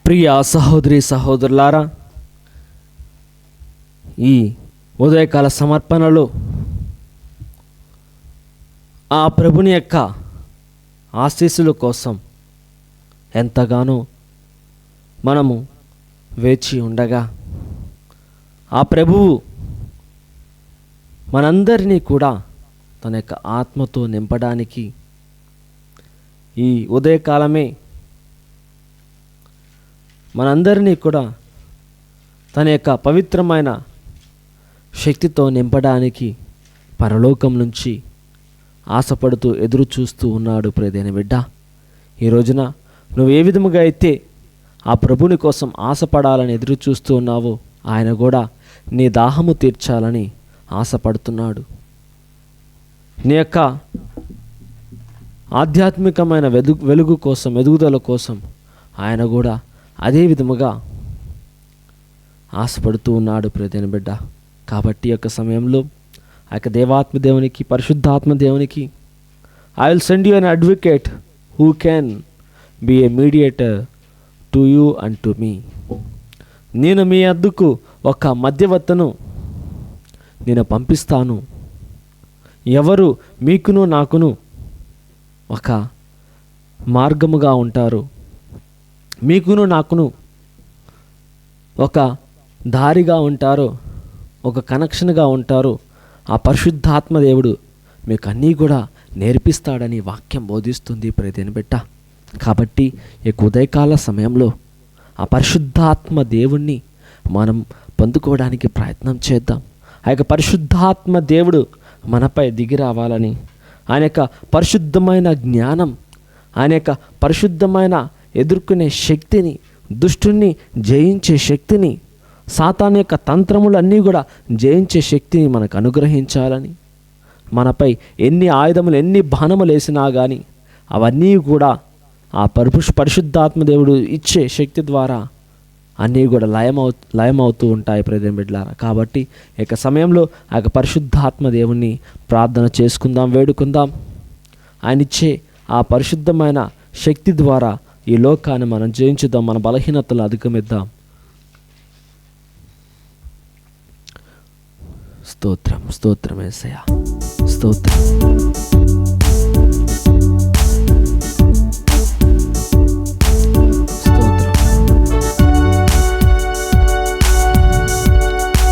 ప్రియ సహోదరి సహోదరులారా, ఈ ఉదయకాల సమర్పణలో ఆ ప్రభుని యొక్క ఆశీస్సుల కోసం ఎంతగానో మనము వేచి ఉండగా ఆ ప్రభువు మనందరినీ కూడా తన యొక్క ఆత్మతో నింపడానికి ఈ ఉదయకాలమే మనందరినీ కూడా తన యొక్క పవిత్రమైన శక్తితో నింపడానికి పరలోకం నుంచి ఆశపడుతూ ఎదురు చూస్తూ ఉన్నాడు ప్రియమైన బిడ్డ. ఈ రోజున నువ్వు ఏ విధముగా అయితే ఆ ప్రభుని కోసం ఆశపడాలని ఎదురు చూస్తూ ఉన్నావో ఆయన కూడా నీ దాహము తీర్చాలని ఆశపడుతున్నాడు. నీ యొక్క ఆధ్యాత్మికమైన వెలుగు కోసం, ఎదుగుదల కోసం ఆయన కూడా అదే విధముగా ఆశపడుతూ ఉన్నాడు ప్రియమైన బిడ్డ. కాబట్టి యొక్క సమయంలో ఆ యొక్క దేవాత్మ దేవునికి, పరిశుద్ధాత్మ దేవునికి, I will send you an advocate who can be a mediator to you and to me. నేను మీ వద్దకు ఒక మధ్యవర్తను నేను పంపిస్తాను. ఎవరు మీకును నాకును ఒక మార్గముగా ఉంటారు, మీకును నాకును ఒక దారిగా ఉంటారో, ఒక కనెక్షన్గా ఉంటారో ఆ పరిశుద్ధాత్మ దేవుడు మీకు అన్నీ కూడా నేర్పిస్తాడని వాక్యం బోధిస్తుంది ప్రియమైన బిడ్డ. కాబట్టి ఈ ఉదయకాల సమయంలో ఆ పరిశుద్ధాత్మ దేవుణ్ణి మనం పొందుకోవడానికి ప్రయత్నం చేద్దాం. ఆ యొక్క పరిశుద్ధాత్మ దేవుడు మనపై దిగి రావాలని, ఆయన యొక్క పరిశుద్ధమైన జ్ఞానం, ఆయన యొక్క పరిశుద్ధమైన ఎదుర్కొనే శక్తిని, దుష్టుని జయించే శక్తిని, సాతాను యొక్క తంత్రములన్నీ కూడా జయించే శక్తిని మనకు అనుగ్రహించాలని, మనపై ఎన్ని ఆయుధములు, ఎన్ని బాణములు వేసినా కానీ అవన్నీ కూడా ఆ పరిశుద్ధాత్మ దేవుడు ఇచ్చే శక్తి ద్వారా అన్నీ కూడా లయమవుతూ ఉంటాయి ప్రియమైన బిడ్డలారా. కాబట్టి ఈ యొక్క సమయంలో ఆ యొక్క పరిశుద్ధాత్మ దేవుణ్ణి ప్రార్థన చేసుకుందాం, వేడుకుందాం. ఆయన ఇచ్చే ఆ పరిశుద్ధమైన శక్తి ద్వారా ఈ లోకాన్ని మనం జయించుదాం, మన బలహీనతలు అధిగమిద్దాం. స్తోత్రం, స్తోత్రం యేసయ్యా, స్తోత్రం.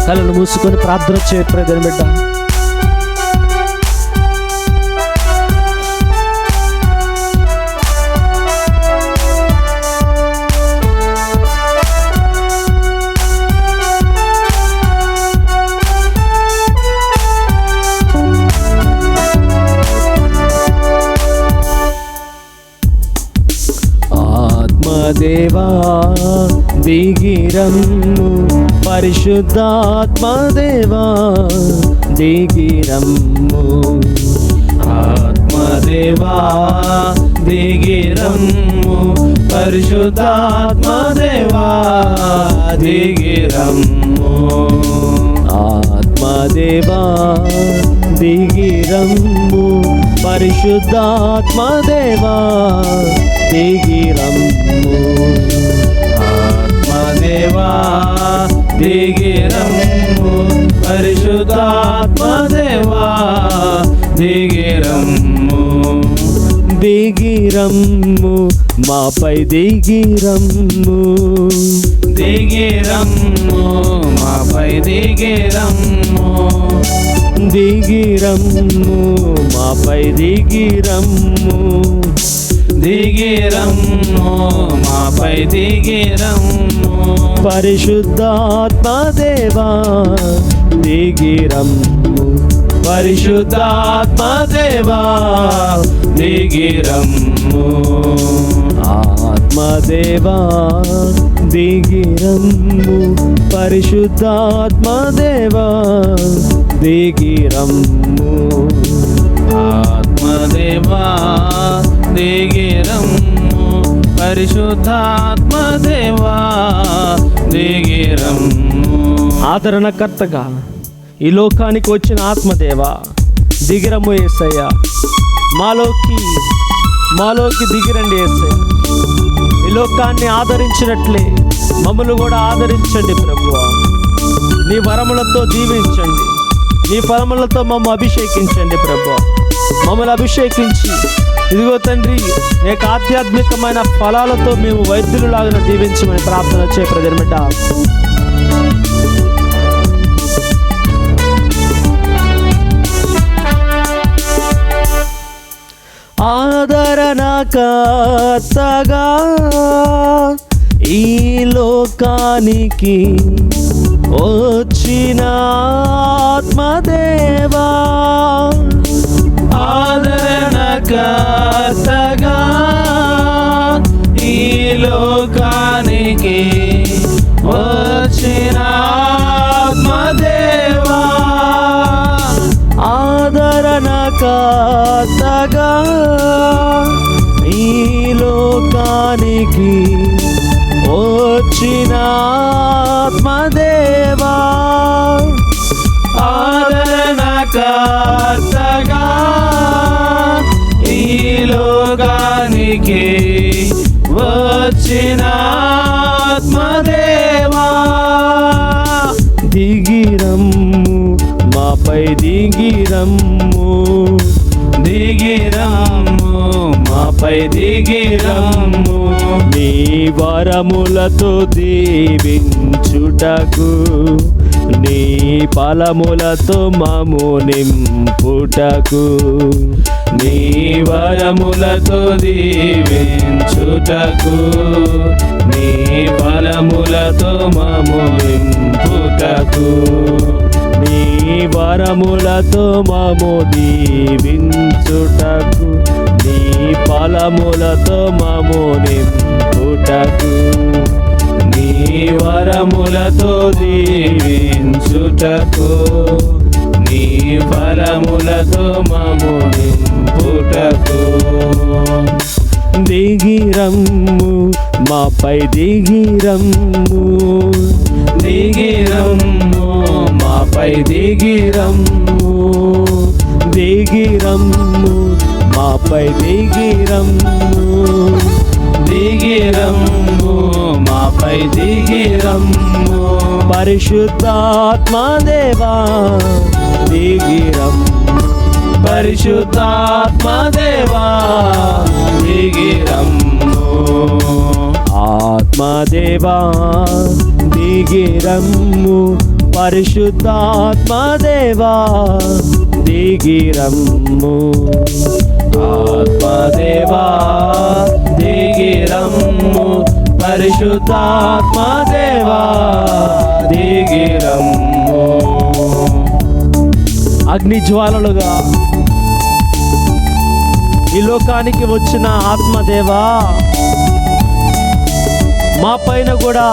కళ్ళను మూసుకొని ప్రార్థన చేయ ప్రియమైన బిడ్డ. ఆత్మదేవా దిగిరమ్ము, పరిశుద్ధాత్మదేవా దిగిరమ్ము. ఆత్మదేవా దిగిరమ్ము, పరిశుద్ధాత్మదేవా దిగిరమ్ము. ఆత్మదేవా దిగిరమ్ము, పరిశుద్ధాత్మదేవా దిగిరమ్ము. ఆత్మదేవా దిగిరమ్ము, పరిశుద్ధాత్మదేవా దిగిరమ్ము. దిగిరమ్ము, మాపై దిగిరమ్ము, దిగిరమ్ము, మాపై దిగిరమ్ము. దిగిరమ్ము, మాపై దిగిరమ్ము, దిగిరమ్ము, మాపై దిగిరమ్ము. పరిశుద్ధాత్మదేవా దిగిరమ్ము, పరిశుద్ధాత్మదేవా దిగిరమ్ము. ఆత్మదేవా దిగిరమ్ము, పరిశుద్ధాత్మదేవా దిగిరమ్ము. ఆత్మదేవా దిగిరమ్ము, పరిశుద్ధాత్మదేవా దిగిరమ్ము. ఆదరణకర్తగా ఈ లోకానికి వచ్చిన ఆత్మదేవా దిగిరమ్ము యేసయ్యా. మాలోకి దిగిరండి యేసయ్యా. ఈ లోకాన్ని ఆదరించినట్లే మమ్మల్ని కూడా ఆదరించండి ప్రభువా. నీ వరములతో దీవించండి, నీ ఫలములతో మమ్మల్ని అభిషేకించండి ప్రభువా. మమ్మల్ని అభిషేకించి ఇదిగో తండ్రి నీకు ఆధ్యాత్మికమైన ఫలాలతో మేము వైద్యులలాగా దీవించమని ప్రార్థన చేయ ప్రజల బిడ్డ. ఆదరణకర్తగా ఈ లోకానికి వచ్చిన ఆత్మదేవా, ఆదరణకర్తగా ఈ లోకానికి వచ్చిన ఆత్మదేవా, ఆదరణకర్తగా ఈ లోకానికి వచ్చిన ఆత్మదేవా, ఆదరణకర్తగా ఈ లోకానికి వచ్చిన ఆత్మదేవా, దిగిరమ్ము మాపై దిగిరమ్ము, దిగిరమ్ము మాపై దిగిరమ్ము, నీ వరములతో దీవించుటకు, నీ ఫలములతో మము నింపుటకు, నీ వరములతో దీవించుటకు, నీ ఫలములతో మము నింపుటకు, నీ వరములతో మము దీవించుటకు, నీ ఫలములతో మము నింపుటకు, నీ వరములతో దీవించుటకు, నీ ఫలములతో మము నింపుటకు, దిగిరమ్ము మాపై దిగిరమ్ము, దిగిరమ్ము మాపై దిగిరమ్ము, దిగిరమ్ము మాపై దిగిరమ్ము, దిగిరమ్ము మాపై దిగిరమ్ము, పరిశుద్ధాత్మదేవా దిగిరమ్ము, పరిశుద్ధాత్మదేవా దిగిరమ్ము, ఆత్మదేవా దిగిరమ్ము, పరిశుద్ధాత్మదేవా దిగిరమ్ము, ఆత్మదేవా దిగిరమ్ము, పరిశుద్ధాత్మదేవా దిగిరమ్ము. అగ్ని జ్వాలలుగా ఈ లోకానికి వచ్చిన ఆత్మదేవా, మా పైన కూడా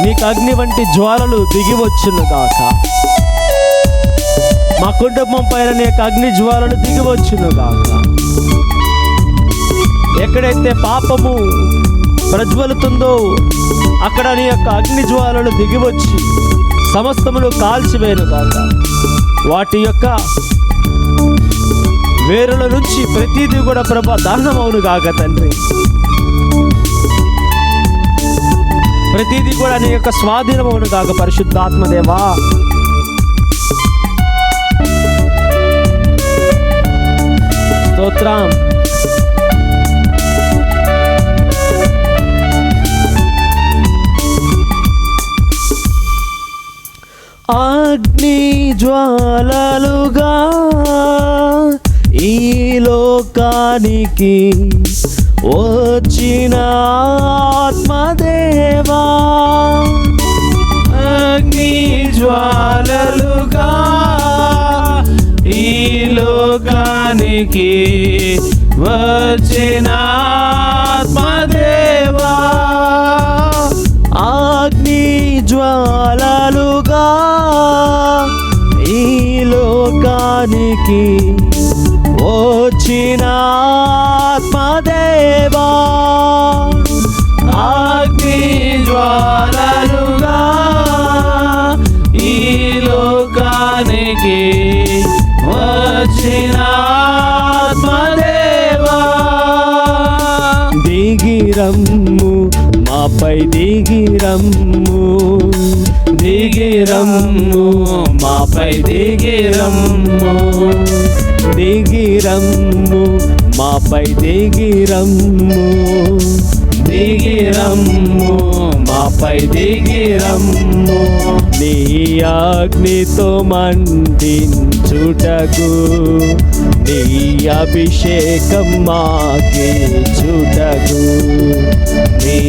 నీకు అగ్ని వంటి జ్వాలలు దిగి వచ్చును గాక, మా కుటుంబం పైన నీకు అగ్ని జ్వాలలు దిగి వచ్చును గాక. ఎక్కడైతే పాపము ప్రజ్వలుతుందో అక్కడ నీ యొక్క అగ్ని జ్వాలలు దిగి వచ్చి సమస్తములు కాల్చివేను గాక. వాటి యొక్క వేరుల నుంచి ప్రతిదీ కూడా ప్రభా దహనమవును గాక తండ్రి. ప్రతిదీ కూడా నీ యొక్క స్వాధీనమవును గాక పరిశుద్ధాత్మదేవా. స్తోత్రం. అగ్ని జ్వాలలుగా ఈ లోకానికి వచ్చిన ఆత్మదేవా, అగ్ని జ్వాలలుగా ఈ లోకానికి వచ్చిన ఆత్మదేవా, అగ్ని జ్వాలలుగా ఈ లోకానికి వచ్చిన ఆత్మదేవా, అగ్ని జ్వాలలుగా ఈ లోకానికి వచ్చిన ఆత్మదేవా, దిగిరమ్ము మాపై దిగిరమ్ము, దిగిరమ్ము, మాపై దిగిరమ్ము, దిగిరమ్ము, మాపై దిగిరమ్ము, దిగిరమ్ము, మాపై దిగిరమ్ము. నీ అగ్నితో మండించుటకు, నీ అభిషేకం మాకిచ్చుటకు, నీ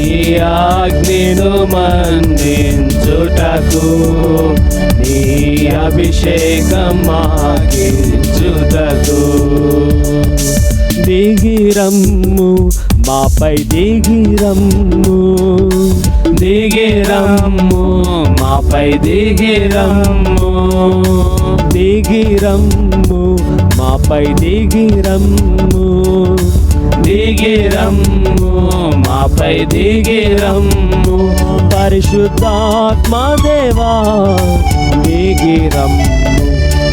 అగ్నిను మండించుటకు, నీ అభిషేకం మాకిచ్చుటకు. దిగిరమ్ము, మాపై దిగిరమ్ము, దిగిరమ్ము, మాపై దిగిరమ్ము, దిగిరమ్ము, మాపై దిగిరమ్ము, దిగిరమ్ము, మాపై దిగిరమ్ము. పరిశుద్ధాత్మ దేవా దిగిరమ్ము,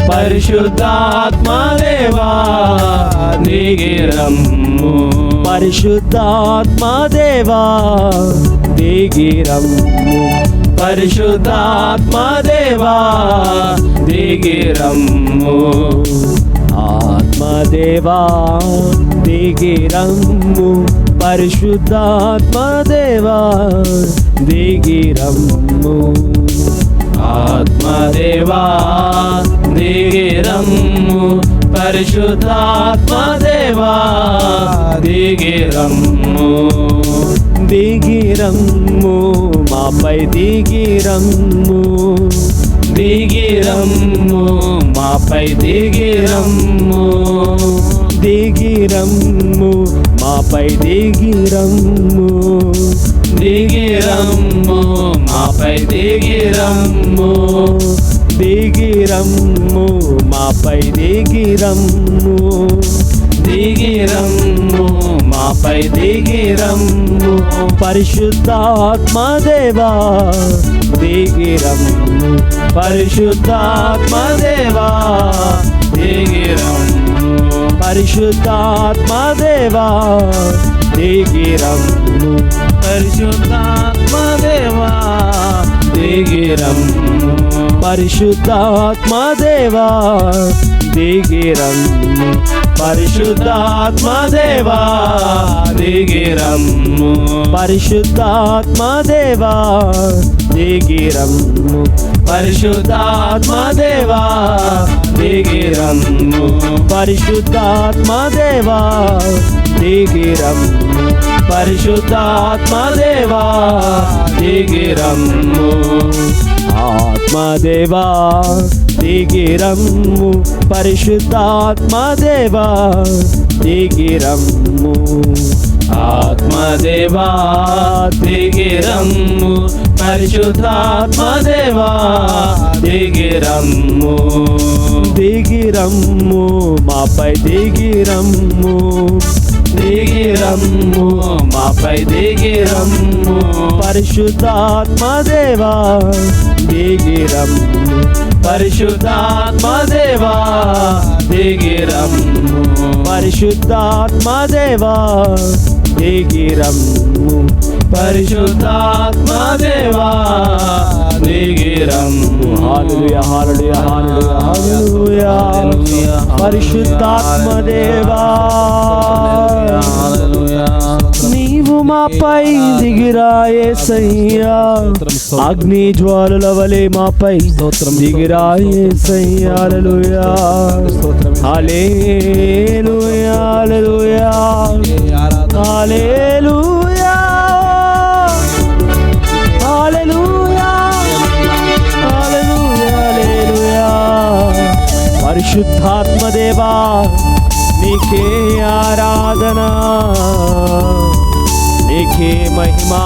పరిశుద్ధాత్మ దేవా దిగిరమ్ము, పరిశుద్ధాత్మ దేవా దిగిరమ్ము, పరిశుద్ధాత్మ దేవా దిగిరమ్ము. ఆత్మదేవా దిగిరమ్ము, పరిశుద్ధాత్మ దేవా దిగిరమ్ము. ఆత్మదేవా దిగిరమ్ము, పరిశుద్ధాత్మ దేవా దిగిరమ్ము, దిగిరమ్ము, మాపై దిగిరమ్ము, దిగిరమ్ము, మాపై దిగిరమ్ము, దిగిరమ్ము, మాపై దిగిరమ్ము, దిగిరమ్ము, మాపై దిగిరమ్ము, దిగిరమ్ము, మాపై దిగిరమ్ము, దిగిరమ్ము, మాపై దిగిరమ్ము. పరిశుద్ధాత్మ దేవా దిగిరమ్ము, పరిశుద్ధాత్మ దేవా దిగిరమ్ము, పరిశుద్ధాత్మ దేవా దిగిరమ్ము, పరిశుద్ధాత్మ దేవా దిగిరమ్ము, పరిశుద్ధాత్మ దేవా దిగిరమ్ము, పరిశుద్ధాత్మ దేవా దిగిరమ్ము, పరిశుద్ధాత్మ దేవా దిగిరమ్ము, పరిశుద్ధాత్మ దేవా దిగిరమ్ము, పరిశుద్ధాత్మ దేవా దిగిరమ్ము, పరిశుద్ధాత్మ దేవా దిగిరమ్ము. ఆత్మదేవా దిగిరమ్ము, పరిశుద్ధాత్మ దేవా దిగిరమ్ము, ఆత్మదేవా దిగిరమ్ము, పరిశుద్ధాత్మ దేవా దిగిరమ్ము, దిగిరమ్ము, మాపై దిగిరమ్ము, దిగిరమ్ము, మాపై దిగిరమ్ము, పరిశుద్ధాత్మ దేవా దిగిరమ్ము, పరిశుద్ధాత్మ దేవా దిగిరమ్ము, పరిశుద్ధాత్మ దేవా దిగిరమ్ము, పరిశుద్ధాత్మ దేవా దిగిరమ్ము. హల్లెలూయా, హల్లెలూయా, హల్లెలూయా, హల్లెలూయా. పరిశుద్ధాత్మ దేవా నీవు మాపై దిగిరా యేసయ్యా, అగ్ని జ్వాలల వలె మాపై దిగిరా యేసయ్యా. హల్లెలూయా, హల్లెలూయా, హల్లెలూయా, హల్లెలూయా, హల్లెలూయా, హల్లెలూయా, హల్లెలూయా. పరిశుద్ధాత్మ దేవా నీకే ఆరాధన, నీకే మహిమా,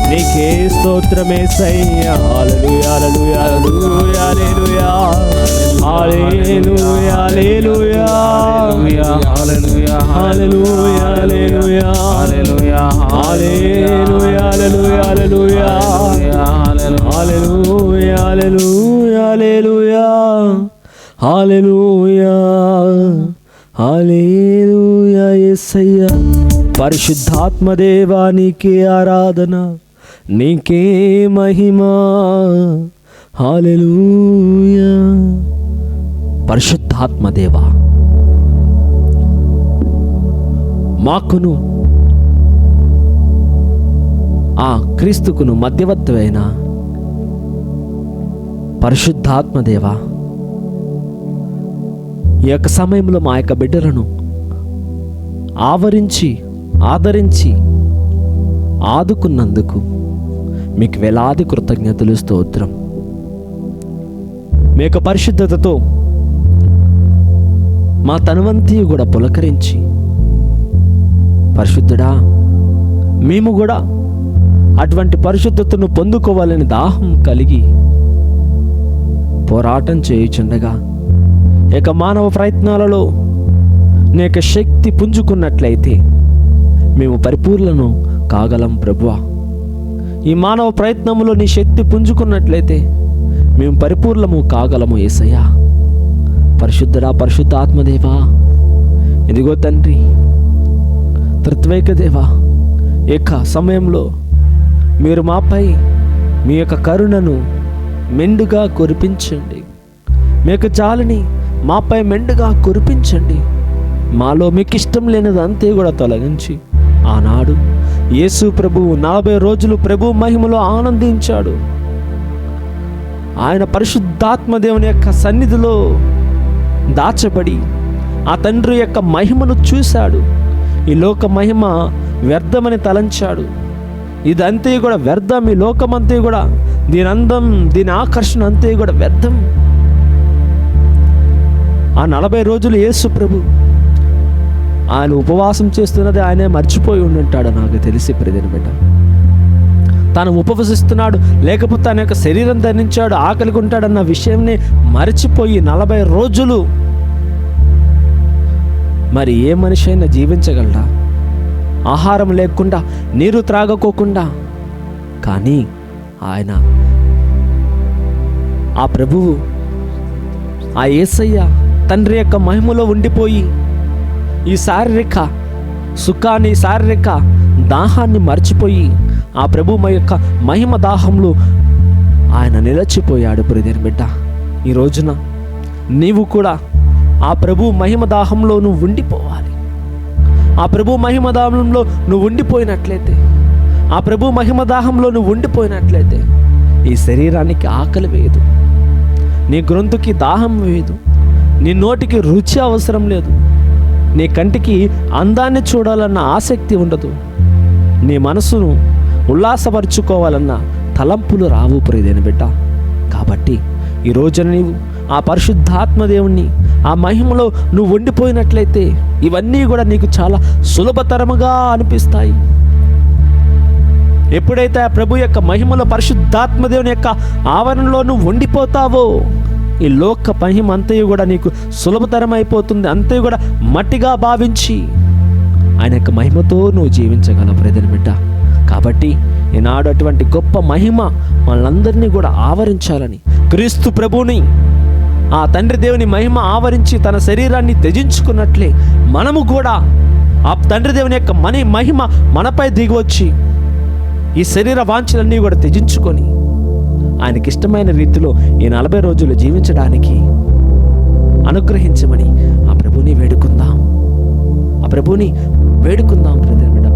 నీకే స్తోత్రమేసయ్యా. హల్లెలూయా, హల్లెలూయా, హల్లెలూయా, హల్లెలూయా, హల్లెలూయా, హల్లెలూయా, హల్లెలూయా, హల్లెలూయా, హల్లెలూయా, హల్లెలూయా, హల్లెలూయా, హల్లెలూయా, హల్లెలూయా, హల్లెలూయా, హల్లెలూయా, హల్లెలూయా, యేసయ్యా. పరిశుద్ధాత్మదేవా నీకే ఆరాధన, నీకే మహిమా. హల్లెలూయా. పరిశుద్ధాత్మదేవా, మాకును ఆ క్రీస్తుకును మధ్యవర్తివైన పరిశుద్ధాత్మదేవా, ఈ యొక్క సమయంలో మా యొక్క బిడ్డలను ఆవరించి ఆదరించి ఆదుకున్నందుకు మీకు వేలాది కృతజ్ఞతలు, స్తోత్రం. మీ యొక్క పరిశుద్ధతతో మా తనువంతి కూడా పులకరించి, పరిశుద్ధుడా, మేము కూడా అటువంటి పరిశుద్ధతను పొందుకోవాలని దాహం కలిగి పోరాటం చేయుచుండగా ఇక మానవ ప్రయత్నాలలో నీ యొక్క శక్తి పుంజుకున్నట్లయితే మేము పరిపూర్ణను కాగలం ప్రభువా. ఈ మానవ ప్రయత్నంలో నీ శక్తి పుంజుకున్నట్లయితే మేము పరిపూర్ణము కాగలము యేసయ్యా. పరిశుద్ధుడా, పరిశుద్ధాత్మదేవా, ఇదిగో తండ్రి, త్రిత్వైక దేవా, ఈ యొక్క సమయంలో మీరు మాపై మీ యొక్క కరుణను మెండుగా కురిపించండి. మీ యొక్క జాలిని మాపై మెండుగా కురిపించండి. మాలో మీకు ఇష్టం లేనిది అంతే కూడా తొలగించి, ఆనాడు యేసు ప్రభువు 40 రోజులు ప్రభు మహిమలో ఆనందించాడు. ఆయన పరిశుద్ధాత్మదేవుని యొక్క సన్నిధిలో దాచబడి ఆ తండ్రి యొక్క మహిమను చూశాడు. ఈ లోక మహిమ వ్యర్థమని తలంచాడు. ఇదంతే కూడా వ్యర్థం, ఈ లోకమంతే కూడా, దీని అందం, దీని ఆకర్షణ అంతే కూడా వ్యర్థం. ఆ 40 రోజులు యేసు ప్రభు ఆయన ఉపవాసం చేస్తున్నది ఆయనే మర్చిపోయి ఉండుంటాడు నాకు తెలిసి. ప్రియమైన బిడ్డ, తాను ఉపవసిస్తున్నాడు, లేకపోతే తన యొక్క శరీరం ధరించాడు, ఆకలిగా ఉంటాడన్న విషయంని మర్చిపోయి 40 రోజులు మరి ఏ మనిషి అయినా జీవించగలరా? ఆహారం లేకుండా, నీరు త్రాగకోకుండా. కానీ ఆయన, ఆ ప్రభువు, ఆ యేసయ్య తండ్రి యొక్క మహిమలో ఉండిపోయి ఈ శారీరక సుఖాన్ని, శారీరక దాహాన్ని మర్చిపోయి ఆ ప్రభు యొక్క మహిమ దాహంలో ఆయన నిలచిపోయాడు. ప్రియమైన బిడ్డ, ఈ రోజున నీవు కూడా ఆ ప్రభు మహిమ దాహంలో నువ్వు ఉండిపోవాలి. ఆ ప్రభు మహిమ దాహంలో నువ్వు ఉండిపోయినట్లయితే, ఆ ప్రభు మహిమ దాహంలో నువ్వు ఉండిపోయినట్లయితే ఈ శరీరానికి ఆకలి వేయదు, నీ గొంతుకి దాహం వేయదు, నీ నోటికి రుచి అవసరం లేదు, నీ కంటికి అందాన్ని చూడాలన్న ఆసక్తి ఉండదు, నీ మనసును ఉల్లాసపరుచుకోవాలన్న తలంపులు రావు. ప్రియమైన బిడ్డ, కాబట్టి ఈ రోజున నీవు ఆ పరిశుద్ధాత్మదేవుణ్ణి ఆ మహిమలో నువ్వు ఉండిపోయినట్లయితే ఇవన్నీ కూడా నీకు చాలా సులభతరముగా అనిపిస్తాయి. ఎప్పుడైతే ఆ ప్రభు యొక్క మహిమలో, పరిశుద్ధాత్మదేవుని యొక్క ఆవరణలో నువ్వు ఉండిపోతావో ఈ లోక మహిమ అంతయు కూడా నీకు సులభతరం అయిపోతుంది. అంతే కూడా మట్టిగా భావించి ఆయన యొక్క మహిమతో నువ్వు జీవించగలవు. ప్రియమైన బిడ్డ, కాబట్టి ఈనాడు అటువంటి గొప్ప మహిమ మనందరినీ కూడా ఆవరించాలని, క్రీస్తు ప్రభుని ఆ తండ్రి దేవుని మహిమ ఆవరించి తన శరీరాన్ని త్యజించుకున్నట్లే మనము కూడా ఆ తండ్రి దేవుని యొక్క మహిమ మనపై దిగివచ్చి ఈ శరీర వాంఛలన్నీ కూడా త్యజించుకొని ఆయనకి ఇష్టమైన రీతిలో ఈ 40 రోజులు జీవించడానికి అనుగ్రహించమని ఆ ప్రభుని వేడుకుందాం. ఆ ప్రభుని వేడుకుందాం.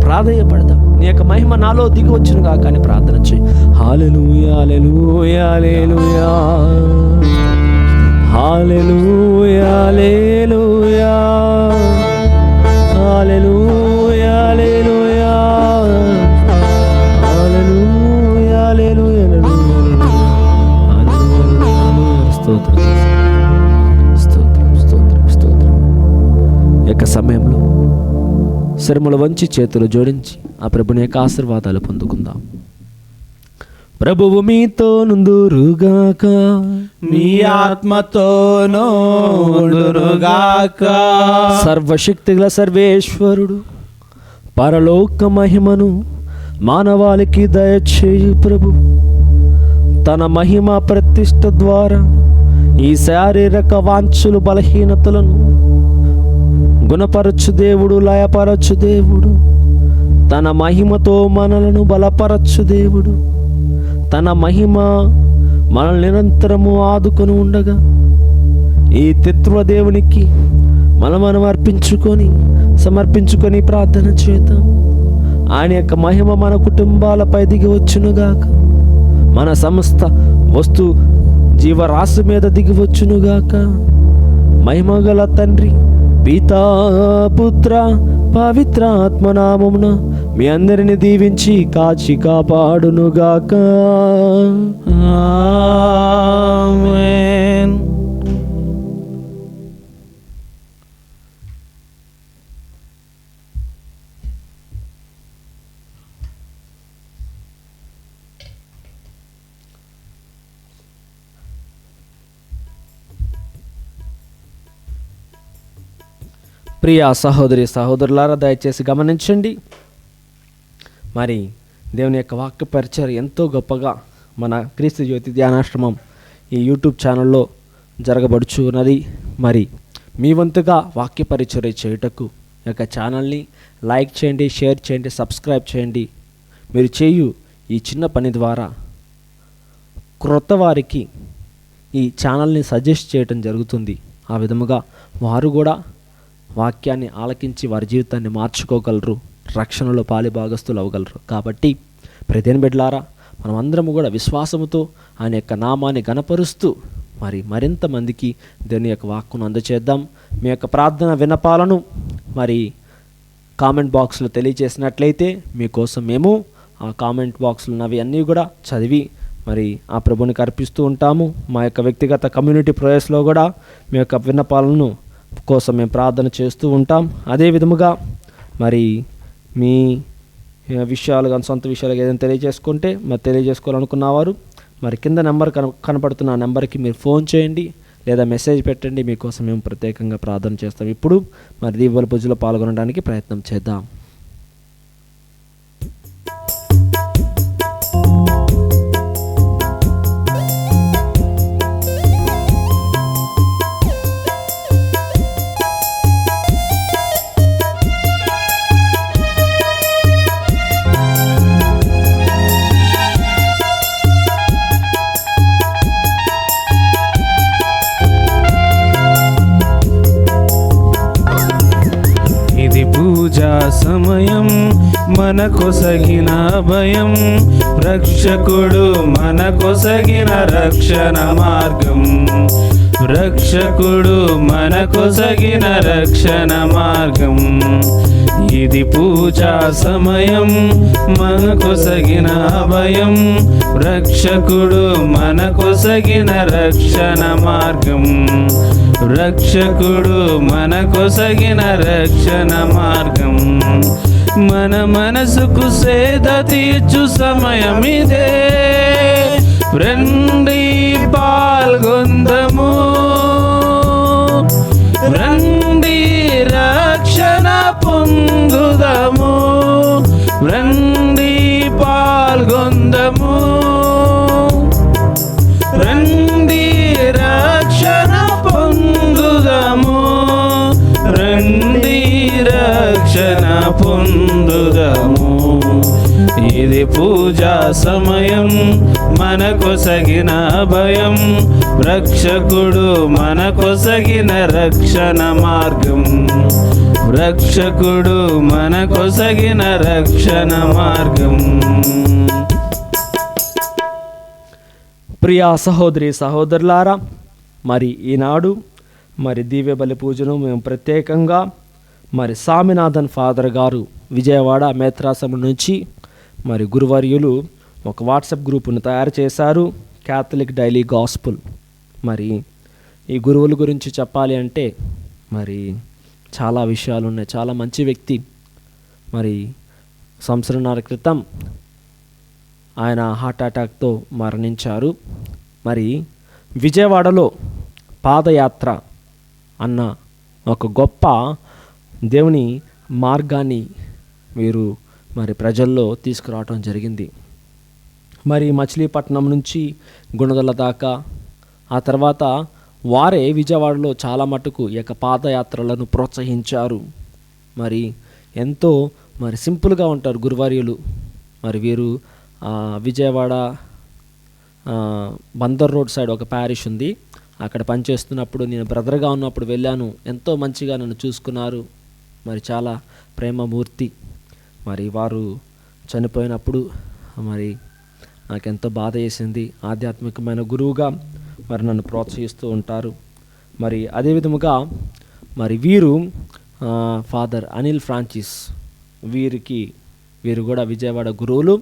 ప్రాధేయపడదాం. నీ యొక్క మహిమ నాలో దిగి వచ్చునుగా కానీ ప్రార్థన చేయి. హల్లెలూయా, హల్లెలూయా, హల్లెలూయా, హల్లెలూయా, హల్లెలూయా, హల్లెలూయా, హల్లెలూయా, హల్లెలూయా, హల్లెలూయా. స్తోత్రం, స్తోత్రం, స్తోత్రం, స్తోత్రం. యొక్క సమయంలో శరములు వంచి చేతులు జోడించి ఆ ప్రభుని యొక్క ఆశీర్వాదాలు పొందుకుందాం. ప్రభువు మీతో నుందురుగాక, మీ ఆత్మతోనూ ఉండునుగాక. సర్వశక్తిగల సర్వేశ్వరుడు పరలోక మహిమను మానవాళికి దయచేయు ప్రభు తన మహిమ ప్రతిష్ఠ ద్వారా ఈ శారీరక వాంఛలు, బలహీనతలను గుణపరచు దేవుడు, లయపరచు దేవుడు, తన మహిమతో మనలను బలపరచు దేవుడు. తన మహిమ మనల్ని నిరంతరము ఆదుకొని ఉండగా ఈ త్రిత్వ దేవునికి మనం సమర్పించుకొని ప్రార్థన చేద్దాం. ఆయన యొక్క మహిమ మన కుటుంబాలపై దిగి వచ్చునుగాక. మన సమస్త వస్తు జీవరాశి మీద దిగి వచ్చునుగాక. మహిమగల తండ్రి, పితా, పుత్ర, పవిత్ర ఆత్మనామమున మీ అందరిని దీవించి కాచి కాపాడునుగాక. ఆమేన్. ప్రియ సహోదరి సహోదరులారా, దయచేసి గమనించండి. మరి దేవుని యొక్క వాక్య పరిచయం ఎంతో గొప్పగా మన క్రీస్తు జ్యోతి ధ్యానాశ్రమం ఈ యూట్యూబ్ ఛానల్లో జరగబడుచు ఉన్నది. మరి మీ వంతుగా వాక్య పరిచర్య చేయుటకు ఈ యొక్క ఛానల్ని లైక్ చేయండి, షేర్ చేయండి, సబ్స్క్రైబ్ చేయండి. మీరు చేయు ఈ చిన్న పని ద్వారా క్రొత్త వారికి ఈ ఛానల్ని సజెస్ట్ చేయటం జరుగుతుంది. ఆ విధముగా వారు కూడా వాక్యాన్ని ఆలకించి వారి జీవితాన్ని మార్చుకోగలరు, రక్షణలో పాలిభాగస్తులు అవ్వగలరు. కాబట్టి ప్రతిని బిడ్డలారా, మనం అందరము కూడా విశ్వాసముతో ఆయన యొక్క నామాన్ని గణపరుస్తూ మరింత మందికి దేవుని యొక్క వాక్కును అందచేద్దాం. మీ యొక్క ప్రార్థన విన్నపాలను మరి కామెంట్ బాక్స్లో తెలియజేసినట్లయితే మీకోసం మేము ఆ కామెంట్ బాక్స్లో ఉన్నవి అన్నీ కూడా చదివి మరి ఆ ప్రభునికి అర్పిస్తూ ఉంటాము. మా యొక్క వ్యక్తిగత కమ్యూనిటీ ప్రేయర్స్లో కూడా మీ యొక్క విన్నపాలను కోసం మేము ప్రార్థన చేస్తూ ఉంటాం. అదే విధముగా మరి మీ విషయాలు కానీ సొంత విషయాలు ఏదైనా తెలియజేసుకుంటే మరి తెలియజేసుకోవాలనుకున్నవారు మరి కింద నెంబర్ కనపడుతున్న ఆ నెంబర్కి మీరు ఫోన్ చేయండి లేదా మెసేజ్ పెట్టండి. మీకోసం మేము ప్రత్యేకంగా ప్రార్థన చేస్తాం. ఇప్పుడు మరి దీపావళి పూజలో పాల్గొనడానికి ప్రయత్నం చేద్దాం. పూజా సమయం మనకొసగిన భయం, రక్షకుడు మనకొసగిన రక్షణ మార్గం. రక్షకుడు మనకొసగిన రక్షణ మార్గం. ఇది పూజా సమయం మనకొసగిన భయం, రక్షకుడు మనకొసగిన రక్షణ మార్గం. రక్షకుడు మనకొసగిన రక్షణ మార్గం. మన మనసుకు సేద తీర్చు సమయం ఇదే, రండి పాల్గొందము, రండి రక్షణ పొందుదము, రండి పాల్గొందము, రండి రక్షణ పొందుదము, రండి రక్షణ పొందుదము. ఇది పూజా సమయం మనకొసగిన భయం, రక్షకుడు మనకొసగిన రక్షణ మార్గం. రక్షకుడు మనకొసగిన రక్షణ మార్గం. ప్రియా సహోదరి సహోదరులారా, మరి ఈనాడు మరి దివ్య బలి పూజను మేము ప్రత్యేకంగా మరి సామినాథన్ ఫాదర్ గారు విజయవాడ మేత్రాసము నుంచి మరి గురువర్యులు ఒక వాట్సాప్ గ్రూపును తయారు చేశారు, క్యాథలిక్ డైలీ గాస్పుల్. మరి ఈ గురువుల గురించి చెప్పాలి అంటే మరి చాలా విషయాలు ఉన్నాయి. చాలా మంచి వ్యక్తి. మరి సంవత్సరంన్నర క్రితం ఆయన హార్ట్ అటాక్తో మరణించారు. మరి విజయవాడలో పాదయాత్ర అన్న ఒక గొప్ప దేవుని మార్గాన్ని వీరు మరి ప్రజల్లో తీసుకురావటం జరిగింది. మరి మచిలీపట్నం నుంచి గుణదల దాకా, ఆ తర్వాత వారే విజయవాడలో చాలా మటుకు ఈ యొక్క పాదయాత్రలను ప్రోత్సహించారు. మరి ఎంతో మరి సింపుల్గా ఉంటారు గురువర్యులు. మరి వీరు విజయవాడ బందర్ రోడ్ సైడ్ ఒక ప్యారిష్ ఉంది, అక్కడ పనిచేస్తున్నప్పుడు నేను బ్రదర్గా ఉన్నప్పుడు వెళ్ళాను. ఎంతో మంచిగా నన్ను చూసుకున్నారు. మరి చాలా ప్రేమమూర్తి. మరి వారు చనిపోయినప్పుడు మరి నాకెంతో బాధ వేసింది. ఆధ్యాత్మికమైన గురువుగా మరి నన్ను ప్రోత్సహిస్తూ ఉంటారు. మరి అదే విధముగా మరి వీరు ఫాదర్ అనిల్ ఫ్రాన్సిస్, వీరు కూడా విజయవాడ గురువులు.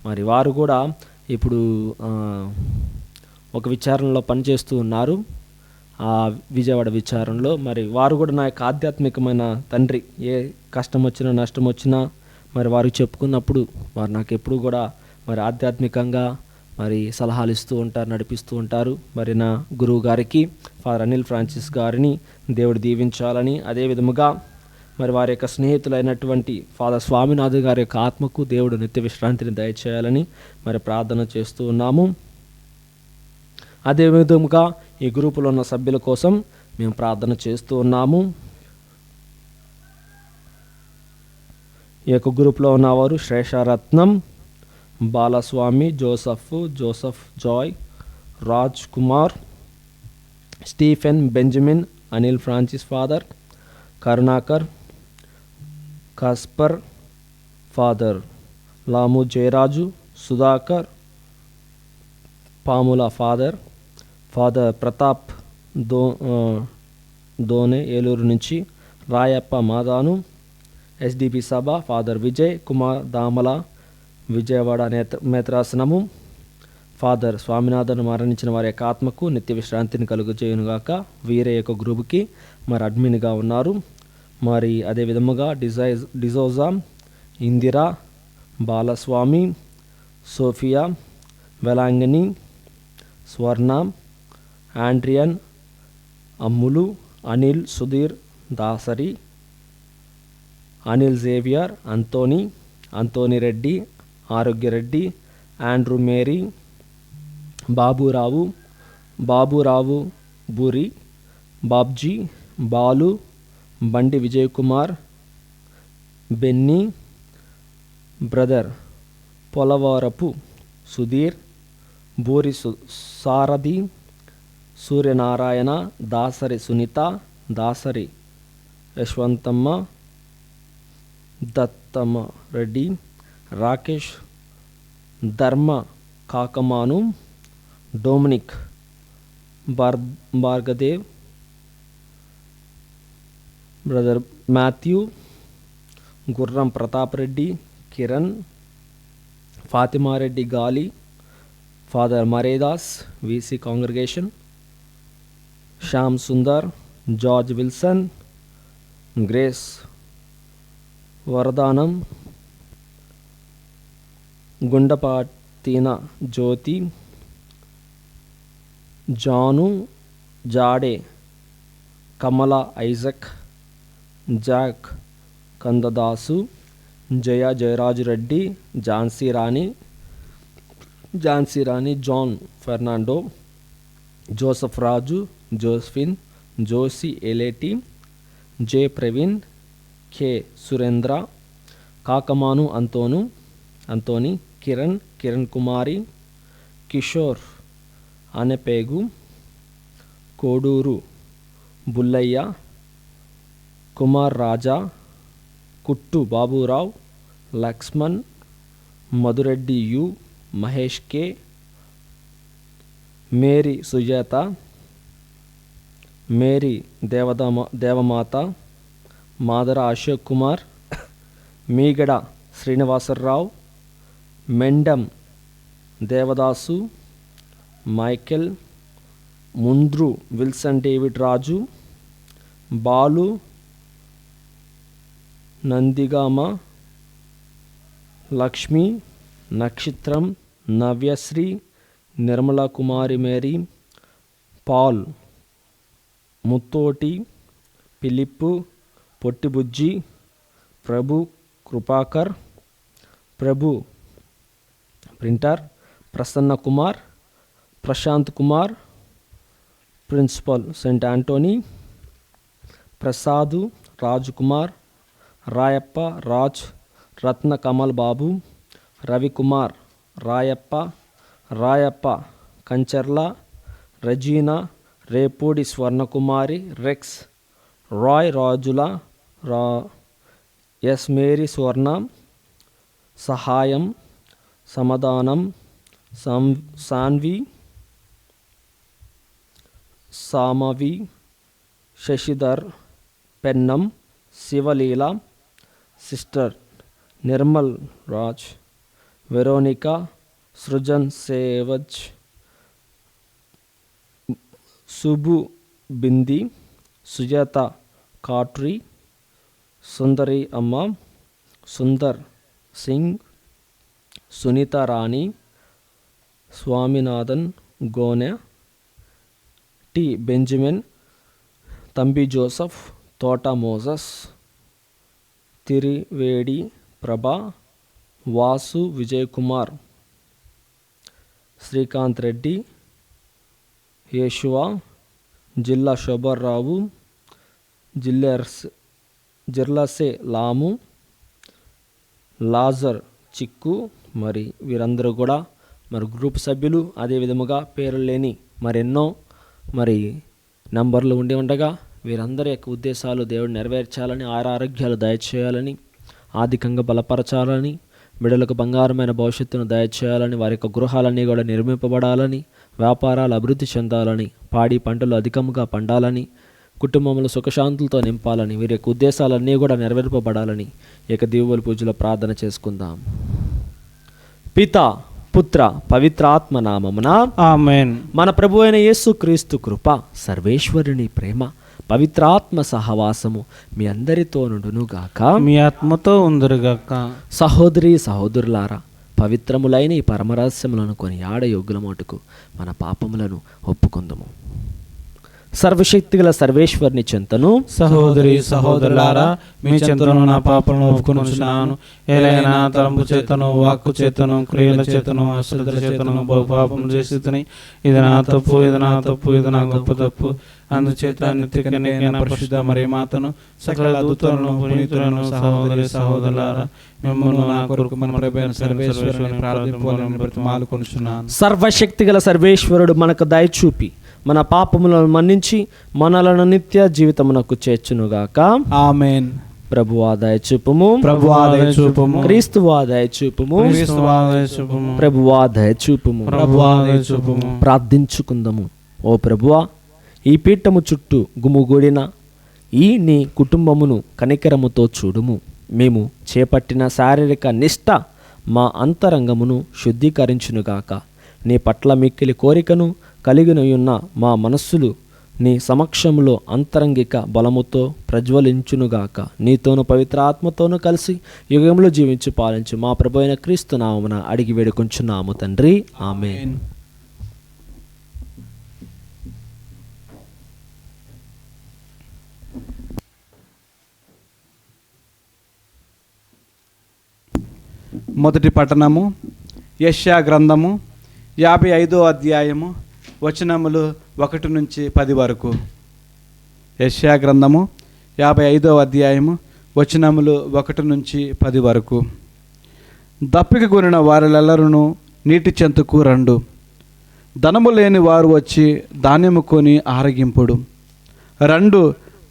మరి వారు కూడా ఇప్పుడు ఒక విచారణలో పనిచేస్తూ ఉన్నారు, ఆ విజయవాడ విచారణలో. మరి వారు కూడా నా యొక్క ఆధ్యాత్మికమైన తండ్రి. ఏ కష్టం వచ్చినా నష్టం వచ్చినా మరి వారికి చెప్పుకున్నప్పుడు వారు నాకు ఎప్పుడు కూడా మరి ఆధ్యాత్మికంగా మరి సలహాలు ఇస్తూ ఉంటారు, నడిపిస్తూ ఉంటారు. మరి నా గురువు గారికి ఫాదర్ అనిల్ ఫ్రాన్సిస్ గారిని దేవుడు దీవించాలని, అదే విధముగా మరి వారి యొక్క స్నేహితులైనటువంటి ఫాదర్ స్వామినాథ్ గారి యొక్క ఆత్మకు దేవుడు నిత్య విశ్రాంతిని దయచేయాలని మరి ప్రార్థన చేస్తూ ఉన్నాము. అదే విధముగా ఈ గ్రూపులో ఉన్న సభ్యుల కోసం మేము ప్రార్థన చేస్తూ ఉన్నాము. ఈ యొక్క గ్రూప్లో ఉన్నవారు Sesharatnam, Balaswamy, Joseph Joy, Raj Kumar, Stephen, Benjamin, Anil Francis father, Karunakar, Caspar father, Lamu Jayaraju, Sudhakar, Pamula father Pratap Done Eluru నుంచి, రాయప్ప మాదాను, ఎస్డిపి సభ ఫాదర్ విజయ్ కుమార్ దామల విజయవాడ మేత్రాసనము, ఫాదర్ స్వామినాథన్ మరణించిన వారి యొక్క ఆత్మకు నిత్య విశ్రాంతిని కలుగజేయునుగాక. వీరే యొక్క గ్రూపుకి మరి అడ్మిన్గా ఉన్నారు. మరి అదే విధముగా D'Souza, Indira, Balaswamy, Sophia, Velankanni, Swarna, Andrian, Ammulu, Anil, Sudhir, Dasari, Anil Xavier, Antony Reddy, Arogyareddy, Andrew Mary, Baburao Buri, Babji, Balu, Bandi Vijay Kumar, Benny, brother Polavarapu Sudhir, Buri Sarathi, Suryanarayana, Dasari Sunitha, Dasari Yashwanthamma, Dattamma Reddy, Rakesh, Dharma Kakamanu, Dominic, Bhargadev, brother Matthew, Gurram Pratap Reddy, Kiran, Fatimareddy Gali, father Maredas VC congregation, Shyam Sundar, George Wilson, Grace Varadanam, Gundapatina Jyothi, Janu Jade, కమల ఐజక్, జాక్ కందదాసు, జయరాజు రెడ్డి, ఝాన్సీ రాణి, జాన్ ఫెర్నాండో, జోసఫ్ రాజు, జోస్ఫిన్, జోసి ఎలేటి, జే ప్రవీణ్, కె సురేంద్ర, కాకమాను అంతోని, కిరణ్ కుమారి, Kishore అనపేగు, Koduru Bullayya, Kumar Raja, Kuttu Baburao, Lakshman, Madhureddy U, Mahesh K, Mary Sujatha, Mary Devamata, Madara Ashok Kumar, Meegada Srinivasarao, Mendam Devadasu, Michael, Mundru Wilson David Raju, Balu, Nandigama, Lakshmi, Nakshatram, Navyasri, Nirmala Kumari Mary, Paul, Muthoti, Philip, Pottibujji, Prabhu Kripakar, Prabhu printer, Prasanna Kumar, Prashanth Kumar, principal Saint Antony, Prasadu, Raj Kumar, Rayappa, Raj, Ratna Kamal Babu, Ravikumar, Rayappa Kancharla, Regina, Repudi Swarnakumari, Rex, Roy Rajula, S Mary Swarna, సహాయం, సమాధానం, సాన్వి, సామవి, శశిధర్, పెన్నం, శివలీల, sister Nirmal Raj, Veronica, Srujan సేవజ్, Subbu బింది, సుజాత కాట్రీ, సుందరి అమ్మ, సుందర్ సింగ్, సునీత రాణి, స్వామినాథన్ గోనె, T Benjamin, తంబి Joseph, తోట మోజస్, తిరివేడి ప్రభా, వాసు విజయ్ కుమార్, శ్రీకాంత్ రెడ్డి, యేషువా, జిల్లా శోభర్రావు, జిర్లసే లాము, లాజర్ చిక్కు, మరి వీరందరూ కూడా మరి గ్రూప్ సభ్యులు. అదే విధముగా పేర్లు లేని మరెన్నో మరి నంబర్లు ఉండి ఉండగా వీరందరి యొక్క ఉద్దేశాలు దేవుడు నెరవేర్చాలని, ఆరోగ్యాలు దయచేయాలని, ఆర్థికంగా బలపరచాలని, బిడ్డలకు బంగారమైన భవిష్యత్తును దయచేయాలని, వారి యొక్క గృహాలన్నీ కూడా నిర్మింపబడాలని, వ్యాపారాలు అభివృద్ధి చెందాలని, పాడి పంటలు అధికంగా పండాలని, కుటుంబంలో సుఖశాంతులతో నింపాలని, వీరి యొక్క ఉద్దేశాలన్నీ కూడా నెరవేర్పబడాలని ఏక దీవుల పూజలో ప్రార్థన చేసుకుందాం. పితా, పుత్ర, పవిత్రాత్మ నామమున ఆమేన్. మన ప్రభు అయిన యేసుక్రీస్తు కృప, సర్వేశ్వరుని ప్రేమ, పవిత్రాత్మ సహవాసము మీ అందరితో నుండునుగాక, మీ ఆత్మతో ఉందరుగాక. సహోదరి సహోదరులారా, పవిత్రములైన ఈ పరమరహస్యములను కొని యోగుల మటుకు మన పాపములను ఒప్పుకుందము. సర్వశక్తిగల సర్వేశ్వరుని చెంతను సహోదరి సహోదరులారా, మీ చెంతను నా పాపలను ఒప్పుకొనుచున్నాను. ఏలైనా తలంపు చేతను, వాక్కు చేతను, క్రియల చేతను, అశ్రద్ధ చేతను బహు పాపం చేసి ఇది నా తప్పు, ఇది నా గొప్ప తప్పు. అందుచేత నిత్యకన్యకైన పరిశుద్ధ మరియ మాతను, సకల దూతలను, పునీతులను, సహోదరి సహోదరులారా, మిమ్మల్ని నా కొరకు మన ప్రభువైన సర్వేశ్వరుని ప్రార్థింపాలని బ్రతిమాలుకొనుచున్నాను. సర్వశక్తిగల సర్వేశ్వరుడు మనకు దయచూపి మన పాపములను మన్నించి మనలను నిత్య జీవితమునకు చేర్చునుగాక, ఆమేన్. ప్రభువా దయచూపుము, ప్రభువా దయచూపుము, క్రీస్తువా దయచూపుము, క్రీస్తువా దయచూపుము, ప్రభువా దయచూపుము. ప్రభువా దయచూపుము. ప్రార్థించుకుందాము. ఓ ప్రభువా, ఈ పీఠము చుట్టూ గుమిగూడిన ఈ నీ కుటుంబమును కనికరముతో చూడుము. మేము చేపట్టిన శారీరక నిష్ఠ మా అంతరంగమును శుద్ధీకరించునుగాక. నీ పట్ల మిక్కిలి కోరికను కలిగినయున్న మా మనస్సులు నీ సమక్షములో అంతరంగిక బలముతో ప్రజ్వలించునుగాక. నీతోను పవిత్ర ఆత్మతోనూ కలిసి యుగంలో జీవించి పాలించు మా ప్రభు అయిన క్రీస్తు నామమున అడిగి వేడుకొంచున్నాము తండ్రి, ఆమేన్. మొదటి పట్టణము, యెషయా గ్రంథము 55వ అధ్యాయము వచనములు 1 నుంచి 10 వరకు. యెషయా గ్రంథము 55వ అధ్యాయము వచనములు 1 నుంచి 10 వరకు. దప్పిక కొనిన వారెల్లరూ నీటి చెంతకు రండు, ధనము లేని వారు వచ్చి ధాన్యము కొని ఆరగింపుడు. రండు,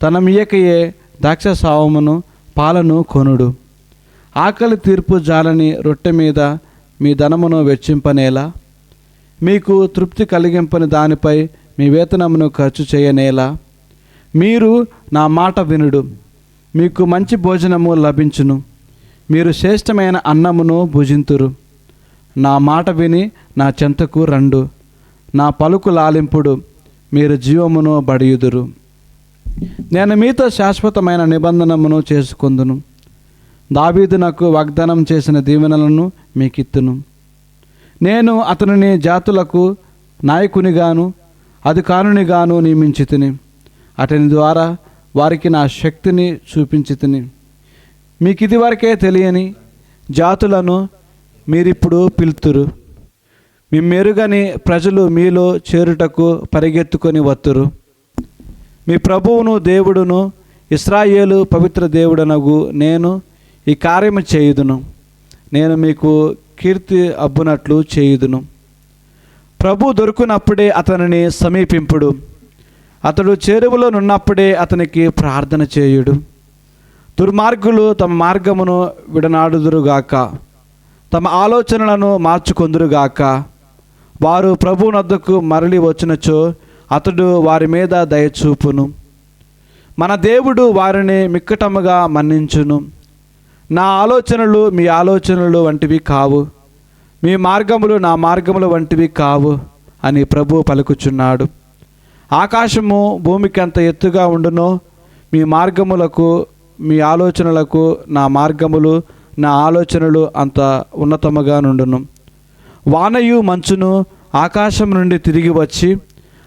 తనమియకయే ద్రాక్షసావమును పాలను కొనుడు. ఆకలి తీర్పు జాలని రొట్టె మీద మీ ధనమును వెచ్చింపనేలా, మీకు తృప్తి కలిగింపని దానిపై మీ వేతనమును ఖర్చు చేయనేలా. మీరు నా మాట వినుడు, మీకు మంచి భోజనము లభించును, మీరు శ్రేష్టమైన అన్నమును భుజింతురు. నా మాట విని నా చెంతకు రండు, నా పలుకు లాలింపుడు, మీరు జీవమును బడియుదురు. నేను మీతో శాశ్వతమైన నిబంధనమును చేసుకొందును. దావీదు నాకు వాగ్దానం చేసిన దీవెనలను మీకిత్తును. నేను అతనిని జాతులకు నాయకునిగాను అధికారునిగాను నియమించితిని. అతని ద్వారా వారికి నా శక్తిని చూపించితిని. మీకు ఇదివరకే తెలియని జాతులను మీరిప్పుడు పిలుతురు. మీ మెరుగని ప్రజలు మీలో చేరుటకు పరిగెత్తుకొని వత్తురు. మీ ప్రభువును దేవుడును ఇశ్రాయేలు పవిత్ర దేవుడనగు నేను ఈ కార్యము చేయుదును, నేను మీకు కీర్తి అబ్బునట్లు చేయుదును. ప్రభు దొరుకునప్పుడే అతనిని సమీపింపుడు, అతడు చేరువలో నున్నప్పుడే అతనికి ప్రార్థన చేయుడు. దుర్మార్గులు తమ మార్గమును విడనాడుదురుగాక, తమ ఆలోచనలను మార్చుకొందురుగాక. వారు ప్రభు నద్దకు మరలి వచ్చినచో అతడు వారి మీద దయచూపును. మన దేవుడు వారిని మిక్కటముగా మన్నించును. నా ఆలోచనలు మీ ఆలోచనలు వంటివి కావు, మీ మార్గములు నా మార్గముల వంటివి కావు అని ప్రభు పలుకుచున్నాడు. ఆకాశము భూమికి అంత ఎత్తుగా ఉండునో, మీ మార్గములకు మీ ఆలోచనలకు నా మార్గములు నా ఆలోచనలు అంత ఉన్నతముగా నుండును. వానయు మంచును ఆకాశం నుండి తిరిగి వచ్చి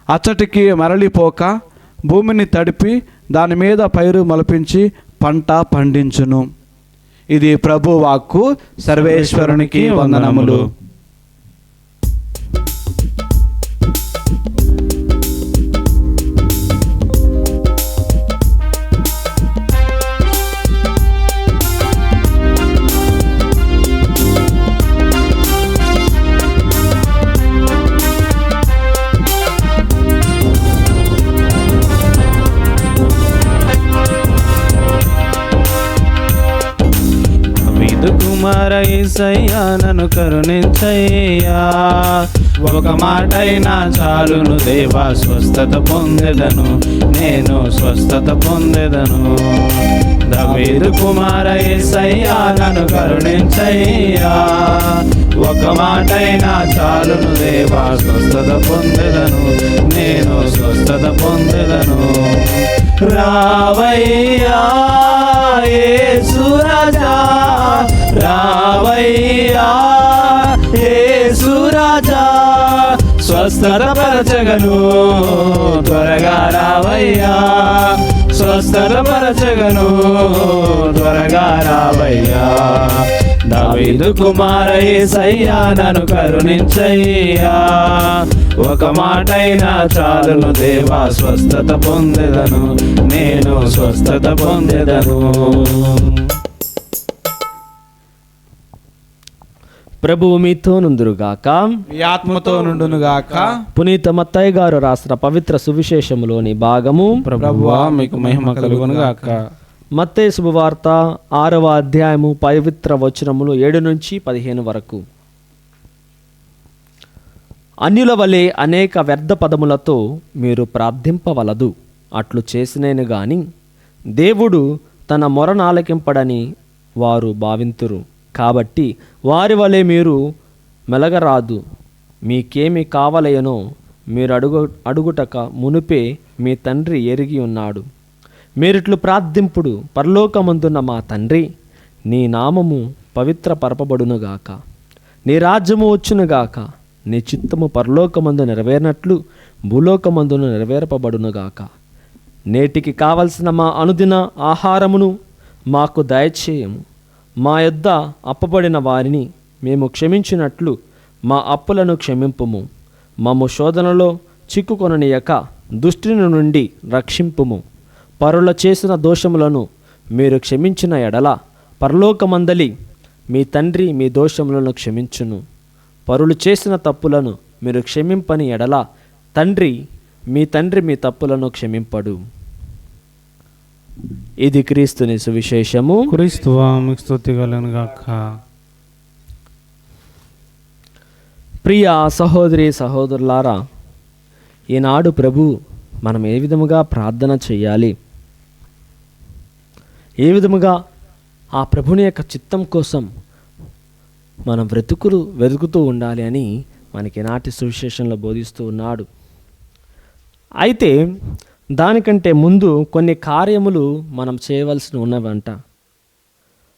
అచ్చటికి మరలిపోక భూమిని తడిపి దాని మీద పైరు మొలపించి పంట పండించును. ఇది ప్రభు వాక్కు. సర్వేశ్వరునికి వందనములు. కుమార యేసయ్యా నన్ను కరుణించయ్యా, ఒక మాటైనా చాలును దేవా, స్వస్థత పొందెదను, నేను స్వస్థత పొందెదను. దావీదు కుమార యేసయ్యా నన్ను కరుణించయ్యా, ఒక మాటైనా చాలును దేవా, స్వస్థత పొందెదను, నేను స్వస్థత పొందెదను. రావయ్యా యేసు రాజా, రావయ్యా యేసు రాజా, స్వస్థత పరచగను త్వరగా రావయ్యా, స్వస్థత పరచగను త్వరగా రావయ్యా. దావీదు కుమార యేసయ్యా నన్ను కరుణించయ్యా, ఒక మాటైనా చాలును దేవా, స్వస్థత పొందెదను, నేను స్వస్థత పొందెదను. ప్రభువు మీతో నుందురుగాక, ఈ ఆత్మతో నుండునుగాక. పునీత మత్తయి గారు రాసిన పవిత్ర సువిశేషములోని భాగము. ప్రభువా మీకు మహిమ కలుగునుగాక. మత్తయి శుభవార్త 6వ అధ్యాయము పవిత్ర వచనములు 7 నుంచి 15 వరకు. అన్యుల వలె అనేక వ్యర్థ పదములతో మీరు ప్రార్థింపవలదు, అట్లు చేసినేను గాని దేవుడు తన మొరను ఆలకింపడని వారు భావింతురు. కాబట్టి వారి వలె మీరు మెలగరాదు. మీకేమి కావలయనో మీరు అడుగుటక మునుపే మీ తండ్రి ఎరిగి ఉన్నాడు. మీరిట్లు ప్రార్థింపుడు, పరలోకమందున్న మా తండ్రి, నీ నామము పవిత్రపరపబడునుగాక, నీ రాజ్యము వచ్చునుగాక, నీ చిత్తము పరలోకమందు నెరవేరినట్లు భూలోకమందును నెరవేర్పబడునుగాక. నేటికి కావలసిన మా అనుదిన ఆహారమును మాకు దయచేయము. మా యొద్ద అప్పబడిన వారిని మేము క్షమించినట్లు మా అప్పులను క్షమింపుము. మమ్ము శోధనలో చిక్కుకొననీయక దుష్టుని నుండి రక్షింపుము. పరుల చేసిన దోషములను మీరు క్షమించిన ఎడల పరలోకమందలి మీ తండ్రి మీ దోషములను క్షమించును. పరులు చేసిన తప్పులను మీరు క్షమింపని ఎడల మీ తండ్రి మీ తప్పులను క్షమింపడు. ఇది క్రీస్తుని సువిశేషము. క్రీస్తువా మీకు స్తుతి కలుగునుగాక. ప్రియ సహోదరి సహోదరులారా, ఈనాడు ప్రభు మనం ఏ విధముగా ప్రార్థన చేయాలి, ఏ విధముగా ఆ ప్రభుని యొక్క చిత్తం కోసం మనం వెతుకుతూ ఉండాలి అని మనకి నాటి సువిశేషంలో బోధిస్తూ ఉన్నాడు. అయితే దానికంటే ముందు కొన్ని కార్యములు మనం చేయవలసి ఉన్నవంట.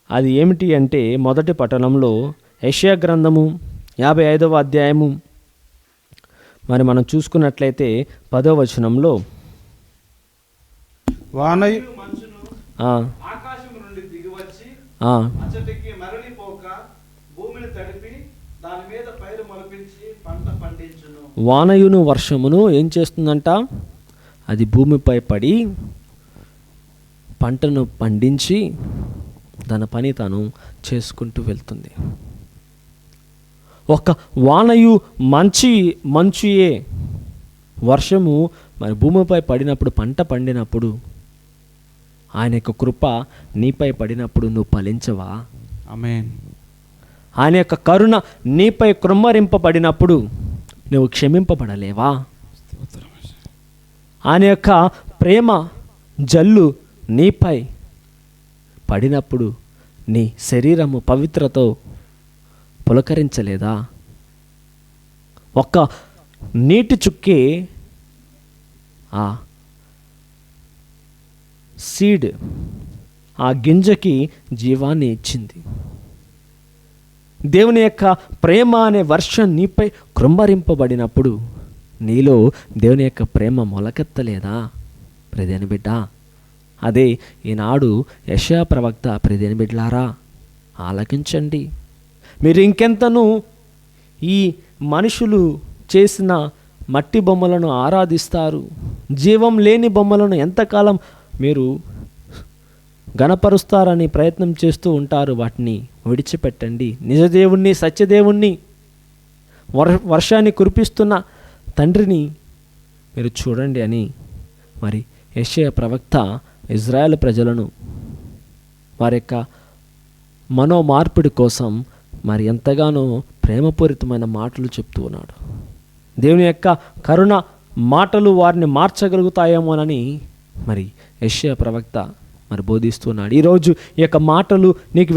అది ఏమిటి అంటే మొదటి పట్టణంలో యెషయా గ్రంథము 55వ అధ్యాయము మరి మనం చూసుకున్నట్లయితే 10వ వచనంలో వానయు ఆకాశం నుండి దిగివచ్చి ఆ, అచ్చటికి మరలిపోక భూమిని తడిపి దాని మీద పైరు మొలపించి పంట పండించును. వానయును వర్షమును ఏం చేస్తుందంట? అది భూమిపై పడి పంటను పండించి తన పని తాను చేసుకుంటూ వెళ్తుంది. ఒక వానయు మంచుయే, వర్షము మరి భూమిపై పడినప్పుడు, పంట పండినప్పుడు, ఆయన యొక్క కృప నీపై పడినప్పుడు నువ్వు ఫలించవా? ఆమేన్. ఆయన యొక్క కరుణ నీపై కృమ్మరింపబడినప్పుడు నువ్వు క్షమింపబడలేవా? ఆయన యొక్క ప్రేమ జల్లు నీపై పడినప్పుడు నీ శరీరము పవిత్రతో పులకరించలేదా? ఒక్క నీటి చుక్కే ఆ సీడ్, ఆ గింజకి జీవాన్ని ఇచ్చింది. దేవుని యొక్క ప్రేమ అనే వర్షం నీపై కృంభరింపబడినప్పుడు నీలో దేవుని యొక్క ప్రేమ మొలకెత్తలేదా ప్రియదేని బిడ్డ? అదే ఈనాడు యెషయా ప్రవక్త, ప్రియదేని బిడ్డలారా ఆలకించండి. మీరు ఇంకెంతను ఈ మనుషులు చేసిన మట్టి బొమ్మలను ఆరాధిస్తారు, జీవం లేని బొమ్మలను ఎంతకాలం మీరు గణపరుస్తారని ప్రయత్నం చేస్తూ ఉంటారు. వాటిని విడిచిపెట్టండి. నిజదేవుణ్ణి, సత్యదేవుణ్ణి, వర్షాన్ని కురిపిస్తున్న తండ్రిని మీరు చూడండి అని మరి యెషయా ప్రవక్త ఇజ్రాయెల్ ప్రజలను వారి యొక్క మనోమార్పిడి కోసం మరి ఎంతగానో ప్రేమపూరితమైన మాటలు చెప్తూ ఉన్నాడు. దేవుని యొక్క కరుణ మాటలు వారిని మార్చగలుగుతాయేమోనని మరి యెషయా ప్రవక్త మరి బోధిస్తున్నాడు. ఈరోజు ఈ యొక్క మాటలు నీకు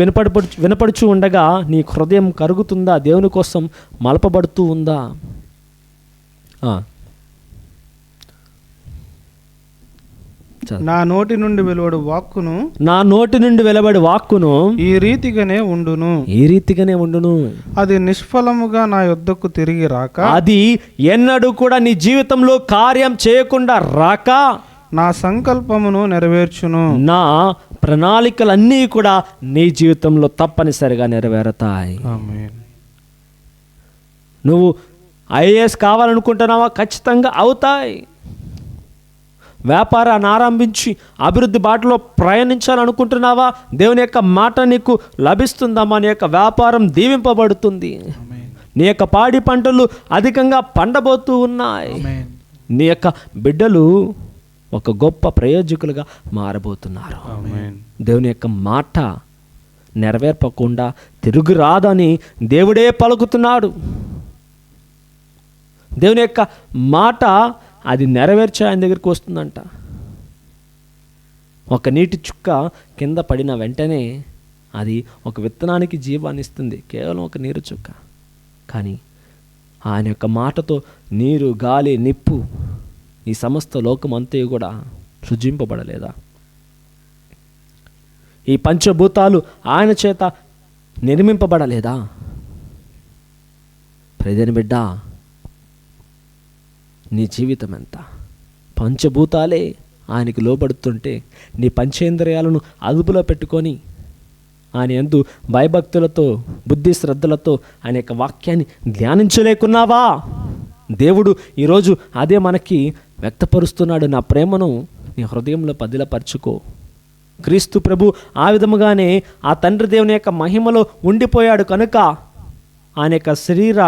వినపడుచు ఉండగా నీ హృదయం కరుగుతుందా? దేవుని కోసం మలపబడుతూ ఉందా? నా నోటి నుండి వెలువడు వాక్కును, నా నోటి నుండి వెలువడి వాక్కును ఈ రీతిగానే ఉండును, ఈ రీతిగానే ఉండును. అది నిష్ఫలముగా నా యొద్దకు తిరిగి రాక, అది ఎన్నడూ కూడా నీ జీవితంలో కార్యం చేయకుండా రాక, నా సంకల్పమును నెరవేర్చును. నా ప్రణాళికలన్నీ కూడా నీ జీవితంలో తప్పనిసరిగా నెరవేరుతాయి. ఆమేన్. నువ్వు ఐఏఎస్ కావాలనుకుంటున్నావా? ఖచ్చితంగా అవుతాయి. వ్యాపారాన్ని ఆరంభించి అభివృద్ధి బాటలో ప్రయాణించాలనుకుంటున్నావా? దేవుని యొక్క మాట నీకు లభిస్తుందమ్మా. నీ యొక్క వ్యాపారం దీవింపబడుతుంది. నీ యొక్క పాడి పంటలు అధికంగా పండబోతూ ఉన్నాయి. నీ యొక్క బిడ్డలు ఒక గొప్ప ప్రయోజకులుగా మారబోతున్నారు. దేవుని యొక్క మాట నెరవేర్పకుండా తిరుగురాదని దేవుడే పలుకుతున్నాడు. దేవుని యొక్క మాట అది నెరవేర్చే ఆయన దగ్గరికి వస్తుందంట. ఒక నీటి చుక్క కింద పడిన వెంటనే అది ఒక విత్తనానికి జీవాన్ని ఇస్తుంది, కేవలం ఒక నీరు చుక్క. కానీ ఆయన యొక్క మాటతో నీరు, గాలి, నిప్పు, ఈ సమస్త లోకం అంతా కూడా సృజింపబడలేదా? ఈ పంచభూతాలు ఆయన చేత నిర్మింపబడలేదా? ప్రియదేని బిడ్డ, నీ జీవితం ఎంత? పంచభూతాలే ఆయనకి లోబడుతుంటే నీ పంచేంద్రియాలను అదుపులో పెట్టుకొని ఆయన యందు భయభక్తులతో, బుద్ధి శ్రద్ధలతో ఆయన యొక్క వాక్యాన్ని ధ్యానించలేకున్నావా? దేవుడు ఈరోజు అదే మనకి వ్యక్తపరుస్తున్నాడు. నా ప్రేమను నీ హృదయంలో పదిలపరచుకో. క్రీస్తు ప్రభు ఆ విధముగానే ఆ తండ్రి దేవుని యొక్క మహిమలో ఉండిపోయాడు కనుక ఆయన యొక్క శరీర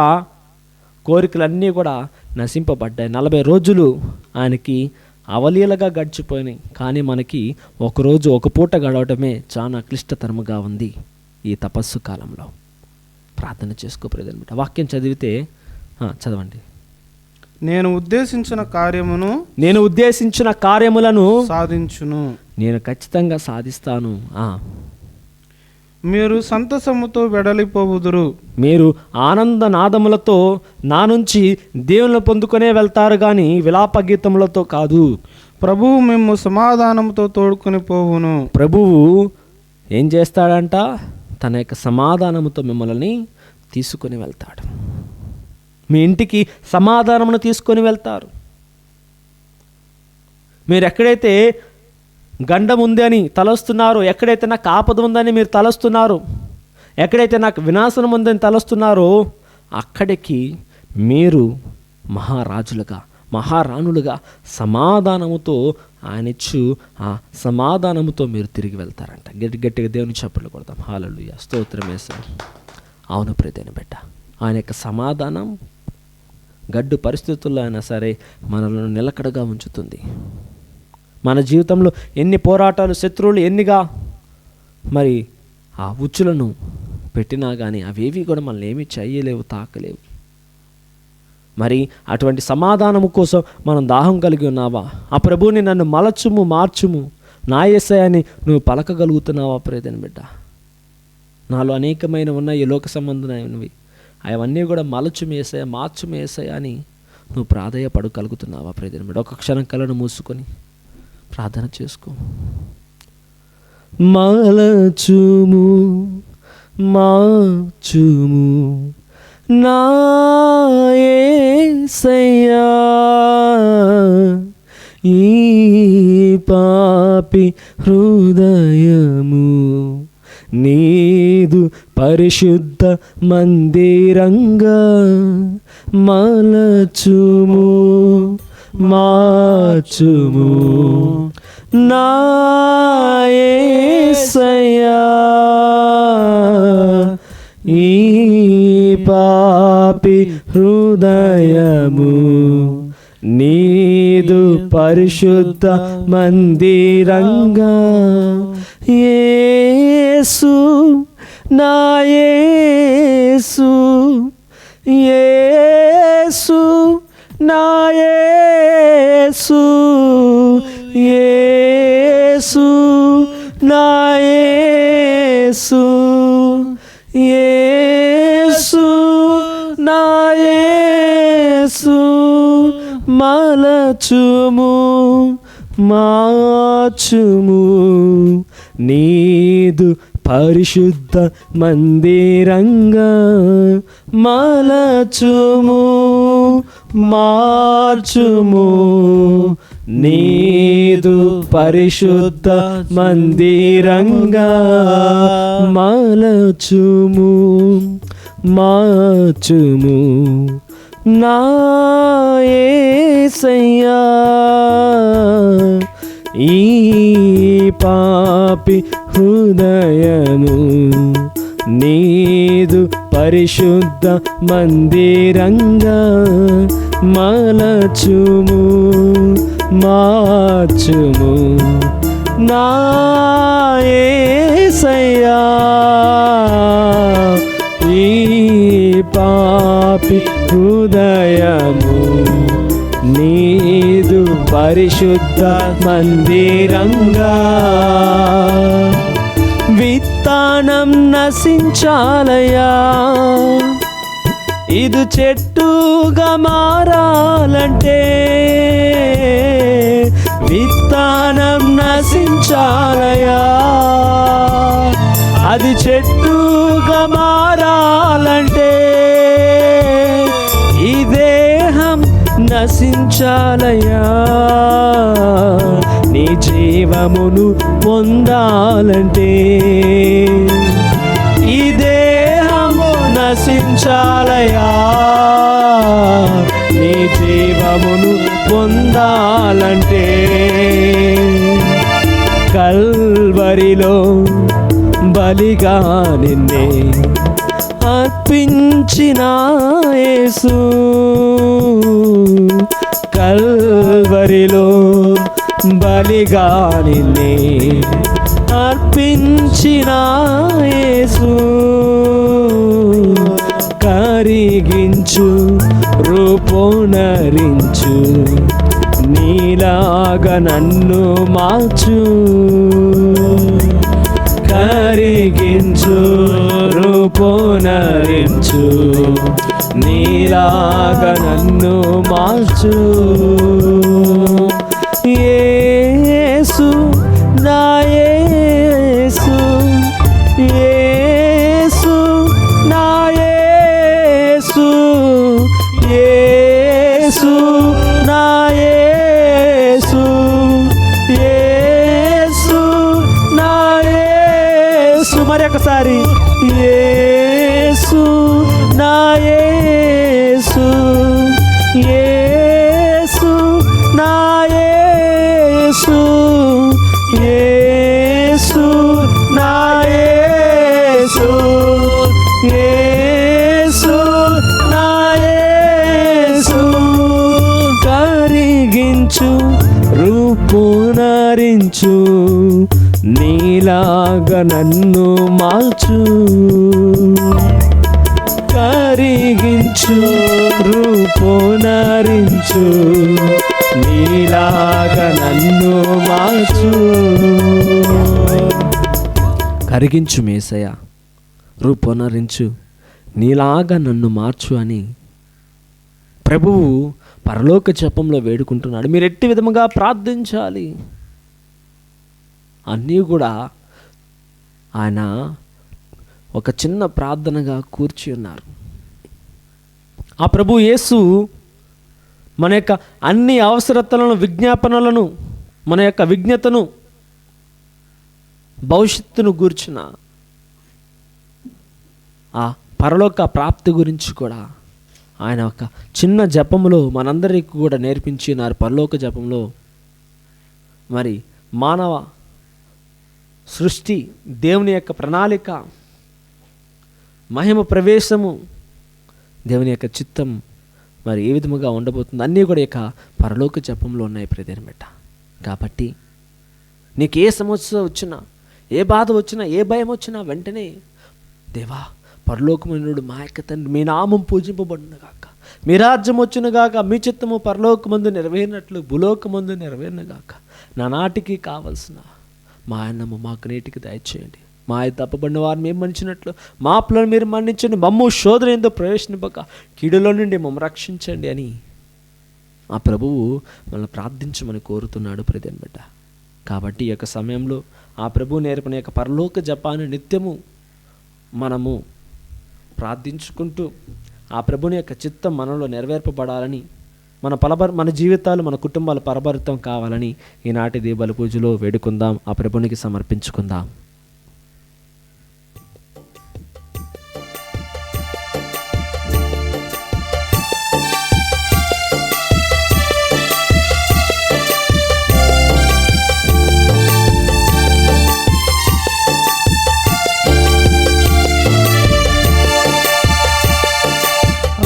కోరికలన్నీ కూడా నశింపబడ్డాయి. 40 రోజులు ఆయనకి అవలీలగా గడిచిపోయినాయి. కానీ మనకి ఒకరోజు ఒక పూట గడవటమే చాలా క్లిష్టతరముగా ఉంది ఈ తపస్సు కాలంలో. ప్రార్థన చేసుకో ప్రియదేని. వాక్యం చదివితే చదవండి. నేను ఉద్దేశించిన కార్యములను సాధించును, నేను ఖచ్చితంగా సాధిస్తాను. మీరు సంతసముతో వెడలిపోవుదురు, మీరు ఆనంద నాదములతో నా నుంచి దేవుని పొందుకునే వెళ్తారు కానీ విలాప గీతములతో కాదు. ప్రభువు మేము సమాధానంతో తోడుకొని పోవును. ప్రభువు ఏం చేస్తాడంట? తన యొక్క సమాధానముతో మిమ్మల్ని తీసుకొని వెళ్తాడు. మీ ఇంటికి సమాధానమును తీసుకొని వెళ్తారు. మీరు ఎక్కడైతే గండం ఉంది అని తలస్తున్నారో, ఎక్కడైతే నాకు ఆపద ఉందని మీరు తలస్తున్నారు, ఎక్కడైతే నాకు వినాశనం ఉందని తలస్తున్నారో, అక్కడికి మీరు మహారాజులుగా, మహారాణులుగా సమాధానముతో ఆయన ఇచ్చు ఆ సమాధానముతో మీరు తిరిగి వెళ్తారంట. గట్టిగా దేవుని చప్పట్లు కొడతాం. హల్లెలూయా, స్తోత్రం యేసయ్యా. అవును ప్రియమైన బిడ్డ, ఆయన యొక్క సమాధానం గడ్డు పరిస్థితుల్లో అయినా సరే మనల్ని నిలకడగా ఉంచుతుంది. మన జీవితంలో ఎన్ని పోరాటాలు, శత్రువులు ఎన్నిగా మరి ఆ ఉచ్చులను పెట్టినా కానీ అవేవి కూడా మనల్ని ఏమీ చేయలేవు, తాకలేవు. మరి అటువంటి సమాధానము కోసం మనం దాహం కలిగి ఉన్నావా? ఆ ప్రభువుని నన్ను మలచుము, మార్చుము, నా యేసయ్యని నువ్వు పలకగలుగుతున్నావా ప్రియమైన బిడ్డ? నాలో అనేకమైన ఉన్నాయి లోక సంబంధమైనవి, అవన్నీ కూడా మలచుము యేసయ్య, మార్చుము యేసయ్య అని నువ్వు ప్రాధేయపడగలుగుతున్నావా ప్రియమైన బిడ్డ? ఒక క్షణం కళ్ళను మూసుకొని ప్రార్థన చేసుకో. మలచుము, మార్చుము నా యేసయ్యా, ఈ పాపి హృదయము నీదు పరిశుద్ధ మందిరంగా మలచుము, మార్చుము నా యేసయ్యా, ఈ పాపి హృదయము నీదు పరిశుద్ధ మందిరంగా. యేసు నా యేసు, యేసు నా యేసు, యేసు నా యేసు, యేసు నా యేసు, మలచుము, మార్చుము నీదు పరిశుద్ధ మందిరంగా మలచుము, మార్చుము నీదు పరిశుద్ధ మందిరంగా మలచుము, మార్చుము నా యేసయ్యా, ఈ పాపి హృదయము నీదు పరిశుద్ధ మందిరంగా మలచుము, మార్చుము నా యేసయ్యా, ఈ పాపి హృదయము నీదు పరిశుద్ధ మందిరంగా. విత్తనం నశించాలయా, ఇది చెట్టుగా మారాలంటే, విత్తనం నశించాలయా, అది చెట్టుగా మారాలంటే, ఈ దేహం నశించాలయా, నీ జీవమును పొందాలంటే, ఈ దేహము నశించాలయా, నీ జీవమును పొందాలంటే, కల్వరిలో బలిగా నిన్నే అర్పించిన యేసు, కల్వరిలో బలిగా నిన్నే అర్పించిన యేసు, కరిగించు రూపొనరించు నీలాగా నన్ను మార్చు, కరిగించు రూపొనరించు నీలాగా నన్ను మార్చు. యేసు నా యేసు, యేసు నా యేసు, యేసు నా యేసు, యేసు నా యేసు, మరొకసారి యేసు నా యేసు, యేసు మార్చు, నీలాగా నన్ను మార్చు. కరిగించు, రూపునరించు, నీలాగా నన్ను మార్చు. కరిగించు మేసయ్య, రూపునరించు, నీలాగా నన్ను మార్చు అని ప్రభువు పరలోక జపంలో వేడుకుంటున్నాడు. మీరు ఎట్టి విధముగా ప్రార్థించాలి అన్నీ కూడా ఆయన ఒక చిన్న ప్రార్థనగా కూర్చి ఉన్నారు. ఆ ప్రభు యేసు మన యొక్క అన్ని అవసరతలను, విజ్ఞాపనలను, మన యొక్క విజ్ఞతను, భవిష్యత్తును గూర్చిన ఆ పరలోక ప్రాప్తి గురించి కూడా ఆయన ఒక చిన్న జపములో మనందరికీ కూడా నేర్పించినారు. పరలోక జపంలో మరి మానవ సృష్టి, దేవుని యొక్క ప్రణాళిక, మహిమ ప్రవేశము, దేవుని యొక్క చిత్తం మరి ఏ విధముగా ఉండబోతుంది అన్నీ కూడా ఇక పరలోక జపంలో ఉన్నాయి ప్రియమైన బిడ్డ. కాబట్టి నీకు ఏ సమస్య వచ్చినా, ఏ బాధ వచ్చినా, ఏ భయం వచ్చినా వెంటనే దేవా పరలోకమైనడు మా యొక్క తండ్రి, మీ నామం పూజింపబడును గాక, మీ రాజ్యం వచ్చును గాక, మీ చిత్తము పరలోకమందు నెరవేరినట్లు భూలోకమందు నెరవేరును గాక, నా నాటికి కావలసిన మా అన్నము మాకు నేటికి దయచేయండి, మా తప్పబడిన వారిని మేము మన్నించినట్లు మా అప్పులను మీరు మన్నించండి, మమ్ము శోధన ఏందో ప్రవేశింపక కీడులో నుండి మమ్మల్ని రక్షించండి అని ఆ ప్రభువు మనల్ని ప్రార్థించమని కోరుతున్నాడు ప్రియమైన బిడ్డ. కాబట్టి ఈ యొక్క సమయంలో ఆ ప్రభువు నేర్పిన యొక్క పరలోక జపాన్ని నిత్యము మనము ప్రార్థించుకుంటూ ఆ ప్రభుని యొక్క చిత్తం మనలో నెరవేర్పబడాలని, మన జీవితాలు, మన కుటుంబాలు పరభరితం కావాలని ఈనాటి బలి పూజలో వేడుకుందాం, ఆ ప్రభునికి సమర్పించుకుందాం.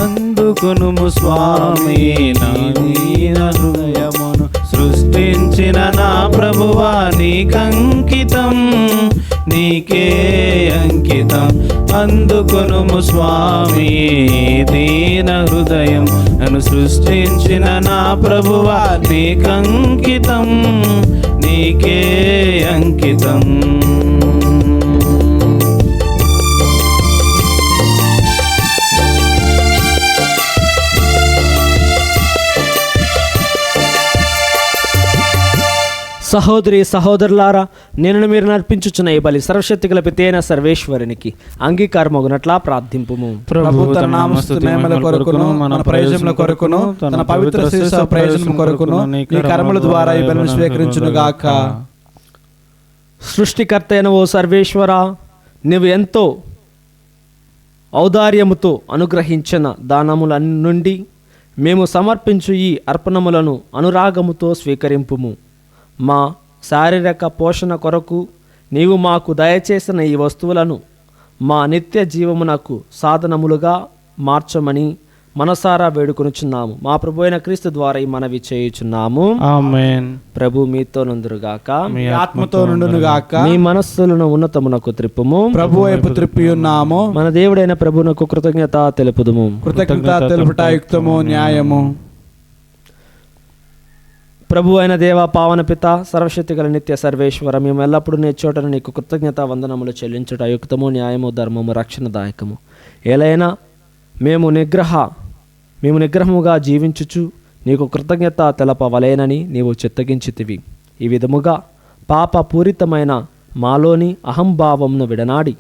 అందుకొనుము స్వామి నా దీన హృదయమును, సృష్టించిన నా ప్రభువా నీకంకితం, నీకే అంకితం. అందుకొనుము స్వామి దీన హృదయం, నన్ను సృష్టించిన నా ప్రభువా నీకంకితం, నీకే అంకితం. సహోదరి సహోదరులారా, నేను మీరు నర్పించుచున్న ఈ బలి సర్వశక్తి గల పితైన సర్వేశ్వరునికి అంగీకారమగునట్లా ప్రార్థింపుము. ప్రభు తన నామస్తుతి మహిమ కొరకును, మన ప్రయోజనముల కొరకును, తన పవిత్ర శిరస్సు ప్రయోజనం కొరకును నీ కర్మల ద్వారా ఈ బలిని స్వీకరించును గాక. సృష్టికర్త అయిన ఓ సర్వేశ్వర, నీవు ఎంతో ఔదార్యముతో అనుగ్రహించిన దానముల నుండి మేము సమర్పించు ఈ అర్పణములను అనురాగముతో స్వీకరింపుము. మా శారీరక పోషణ కొరకు నీవు మాకు దయచేసిన ఈ వస్తువులను మా నిత్య జీవమునకు సాధనములుగా మార్చమని మనసారా వేడుకొనుచున్నాము. మా ప్రభు అయిన క్రీస్తు ద్వారా ఈ మనవి చేయుచున్నాము. ఆమేన్. ప్రభు మీతో నుందురుగాక, మీ ఆత్మతో నుండునుగాక. మీ మనస్సులను ఉన్నతమునకు త్రిప్పుము. ప్రభు వైపు త్రిప్పి ఉన్నాము. మన దేవుడైన ప్రభునకు కృతజ్ఞత తెలుపుదుము. కృతజ్ఞత తెలుపుట యుక్తము, న్యాయము. ప్రభు అయిన దేవ, పావన పిత, సర్వశక్తి గల నిత్య సర్వేశ్వర, మేము ఎల్లప్పుడూ నీ చోటను నీకు కృతజ్ఞత వందనములు చెల్లించుట యుక్తము, న్యాయము, ధర్మము, రక్షణదాయకము. ఏలైనా మేము నిగ్రహముగా జీవించుచు నీకు కృతజ్ఞత తెలపవలేనని నీవు చిత్తగించితివి. ఈ విధముగా పాపపూరితమైన మాలోని అహంభావంను విడనాడి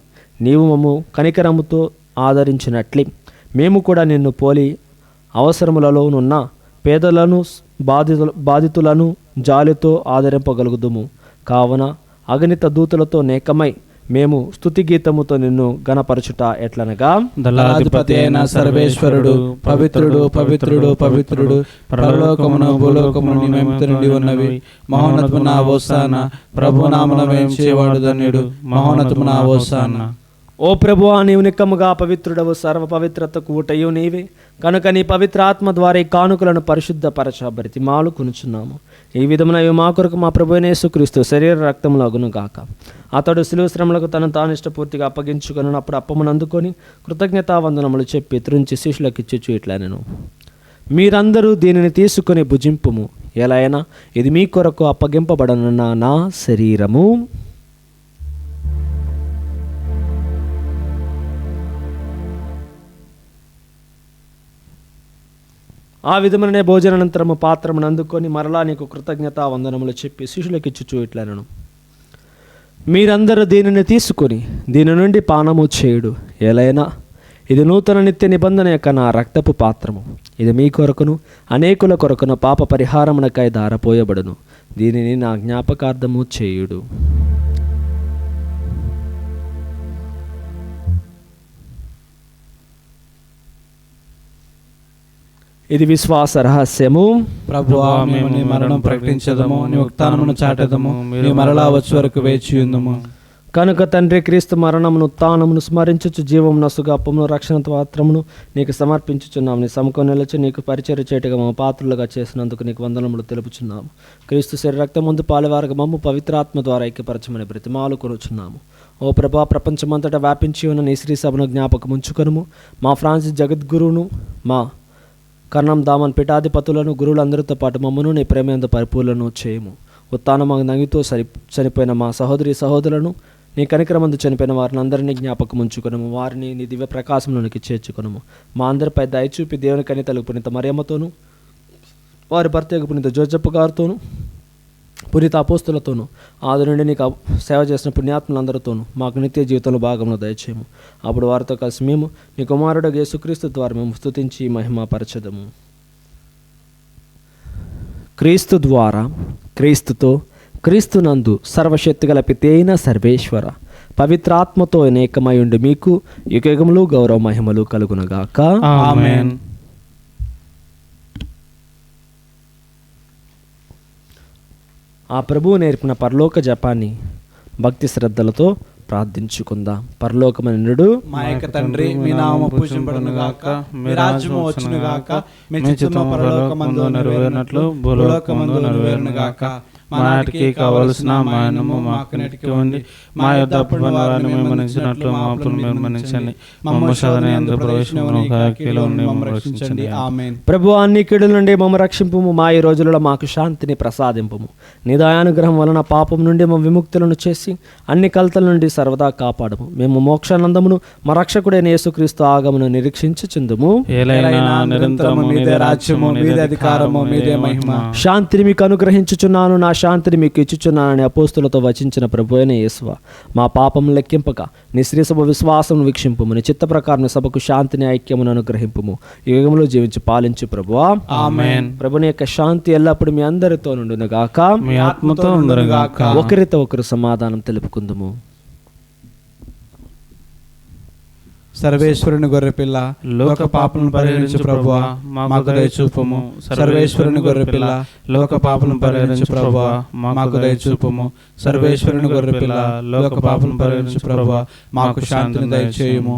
నీవు మమ్ము కనికరముతో ఆదరించినట్లే మేము కూడా నిన్ను పోలి అవసరములలోనున్న పేదలను, బాధితులను జాలితో ఆదరింపగలుగుదుము. కావున అగణిత దూతలతో నేకమై మేము స్తుతి గీతముతో నిన్ను గణపరచుట ఎట్లనగా, దళాధిపతి అయిన సర్వేశ్వరుడు పవిత్రుడు, పవిత్రుడు, పవిత్రుడు, పరలోకమును భూలోకమును నియమిత నుండి ఉన్నవి. మహోన్నతమున హోసానా, ప్రభునామమున వేంచేవాడు ధన్యుడు. మహోన్నతమున హోసానా. ఓ ప్రభువా, నీవు నిక్కముగా పవిత్రుడవు, సర్వ పవిత్రతకు ఊటయు నీవే. కనుక నీ పవిత్ర ఆత్మ ద్వారా ఈ కానుకలను పరిశుద్ధపరచ బ్రతిమాలు కొనుచున్నాము. ఈ విధమున ఇవి మా కొరకు మా ప్రభువైన యేసుక్రీస్తు శరీర రక్తములగును గాక. అతడు శిలువ శ్రమలకు తనను తాను ఇష్టపూర్తిగా అప్పగించుకొనున్నప్పుడు అప్పమును అందుకొని కృతజ్ఞతావందనములు చెప్పి త్రుంచి శిష్యులకు ఇచ్చుచు ఇట్లా నేను, మీరందరూ దీనిని తీసుకొని భుజింపుము, ఎలా అయినా ఇది మీ కొరకు అప్పగింపబడనున్న నా శరీరము. ఆ విధముననే భోజనానంతరము పాత్రమును అందుకొని మరలా నీకు కృతజ్ఞతా వందనములు చెప్పి శిష్యులకు ఇచ్చుచు ఇట్లనెను, మీరందరూ దీనిని తీసుకొని దీని నుండి పానము చేయుడు, ఎలైనా ఇది నూతన నిత్య నిబంధన యొక్క నా రక్తపు పాత్రము, ఇది మీ కొరకును అనేకుల కొరకును పాప పరిహారమునకై ధారపోయబడును, దీనిని నా జ్ఞాపకార్థము చేయుడు. ఇది విశ్వాస రహస్యము. ప్రభువా, మేము నీ మరణం ప్రకటించదము, నీ ఉత్థానమును చాటెదము, నీ మరలా వచ్చే వరకు వేచి ఉందుము. కనుక తండ్రి, క్రీస్తు మరణమును ఉత్థానమును స్మరించుచు జీవమును సుగప్పమును రక్షణ పాత్రమును నీకు సమర్పించుచున్నాము. నీ సముఖం నిలిచి నీకు పరిచర్య చేయటగా మా పాత్రలుగా చేసినందుకు నీకు వందనములు తెలుపుచున్నాము. క్రీస్తు శరీర రక్తం ముందు పాలువారగా మమ్ము పవిత్రాత్మ ద్వారా ఐక్యపరచమని బ్రతిమాలు కొనుచున్నాము. ఓ ప్రభా, ప్రపంచమంతటా వ్యాపించి ఉన్న నీ శ్రీ సభను జ్ఞాపకం ఉంచుకొనుము. మా ఫ్రాన్సిస్ జగద్గురువును, మా కర్ణం దామన్ పీఠాధిపతులను, గురువులందరితో పాటు మమ్మను నీ ప్రేమయందు పరిపూర్ణను చేయము. ఉత్థానము నంగితో చనిపోయిన మా సహోదరులను, నీ కనికరమందు చనిపోయిన వారిని అందరినీ జ్ఞాపకం ఉంచుకొనము. వారిని నీ దివ్య ప్రకాశంలోనికి చేర్చుకొనము. మా అందరిపై దయచూపి దేవుని కనితలకు పునీత మరియమ్మతోను, వారి భర్త పునీత జోజప్ప గారితోను, పునీత అపోస్తులతోనూ, ఆది నుండి నీకు సేవ చేసిన పుణ్యాత్ములందరితోనూ మాకు నిత్య జీవితంలో భాగంలో దయచేయము. అప్పుడు వారితో కలిసి మేము నీ కుమారుడు యేసుక్రీస్తు ద్వారా మేము స్తుతించి మహిమ పరచదము. క్రీస్తు ద్వారా, క్రీస్తుతో, క్రీస్తునందు సర్వశక్తిగల పితైన సర్వేశ్వర పవిత్రాత్మతో అనేకమయుండి మీకు యుగములు గౌరవ మహిమలు కలుగునగాక. ఆమేన్. ఆ ప్రభువు నేర్పిన పరలోక జపాన్ని భక్తి శ్రద్ధలతో ప్రార్థించుకుందాం. పరలోకమనుడు మా యొక్క తండ్రి, మీ నామము పూజింపబడును గాక, మీ రాజ్యము వచ్చును గాక, మీ చిత్తము పరలోకమందు నెరవేరినట్లు భూలోకమందు నెరవేరును గాక. మా నాటికి కావలసిన మా అన్నము మాకు నేటికివ్వండి, మా యొద్ద అప్పుడున్న వారిని మేము మన్నించినట్లు మా అప్పులను మేము మన్నించండి, మమ్ము శోధన యందు ప్రవేశింపనివ్వని కీడుల నుండి మమ్మల్ని రక్షించండి. ఆమేన్. ప్రభువా, అన్ని కీడుల నుండి మమ్మ రక్షింపుము. మా ఈ రోజులలో మాకు శాంతిని ప్రసాదింపుము. నీ దయానుగ్రహం వలన పాపం నుండి మా విముక్తులను చేసి అన్ని కలతల నుండి సర్వదా కాపాడము. మేము మోక్షానందమును మా రక్షకుడైన యేసుక్రీస్తు ఆగమను నిరీక్షించుచుందుము. ఏలైనా నిరంతరము మీదే రాజ్యము, మీదే అధికారము, మీదే మహిమ. శాంతిని మీకు అనుగ్రహించుచున్నాను, నా శాంతిని మీకు ఇచ్చుచున్నానని అపోస్తులతో వచించిన ప్రభువైన యేసువ, మా పాపం లెక్కింపక నీ శ్రీ సభ విశ్వాసం వీక్షింపుము. నీ చిత్త ప్రకారం సభకు శాంతిని ఐక్యమును అనుగ్రహింపుము. యుగంలో జీవించి పాలించు ప్రభువా. ఆమేన్. ప్రభుని యొక్క శాంతి ఎల్లప్పుడు మీ అందరితో నుండును గాక, మీ ఆత్మతో ఉండును గాక. ఒకరితో ఒకరు సమాధానం తెలుపుకుందుము. సర్వేశ్వరుని గొర్రెపిల్ల, లోక పాపలను పరిహరించు ప్రభువా, మాకు దయ చూపుము. సర్వేశ్వరుని గొర్రెపిల్ల, లోక పాపలను పరిహరించు ప్రభువా, మాకు దయ చూపుము. సర్వేశ్వరుని గొర్రెపిల్ల, లోక పాపలను పరిహరించు ప్రభువా, మాకు శాంతిని దయచేయుము.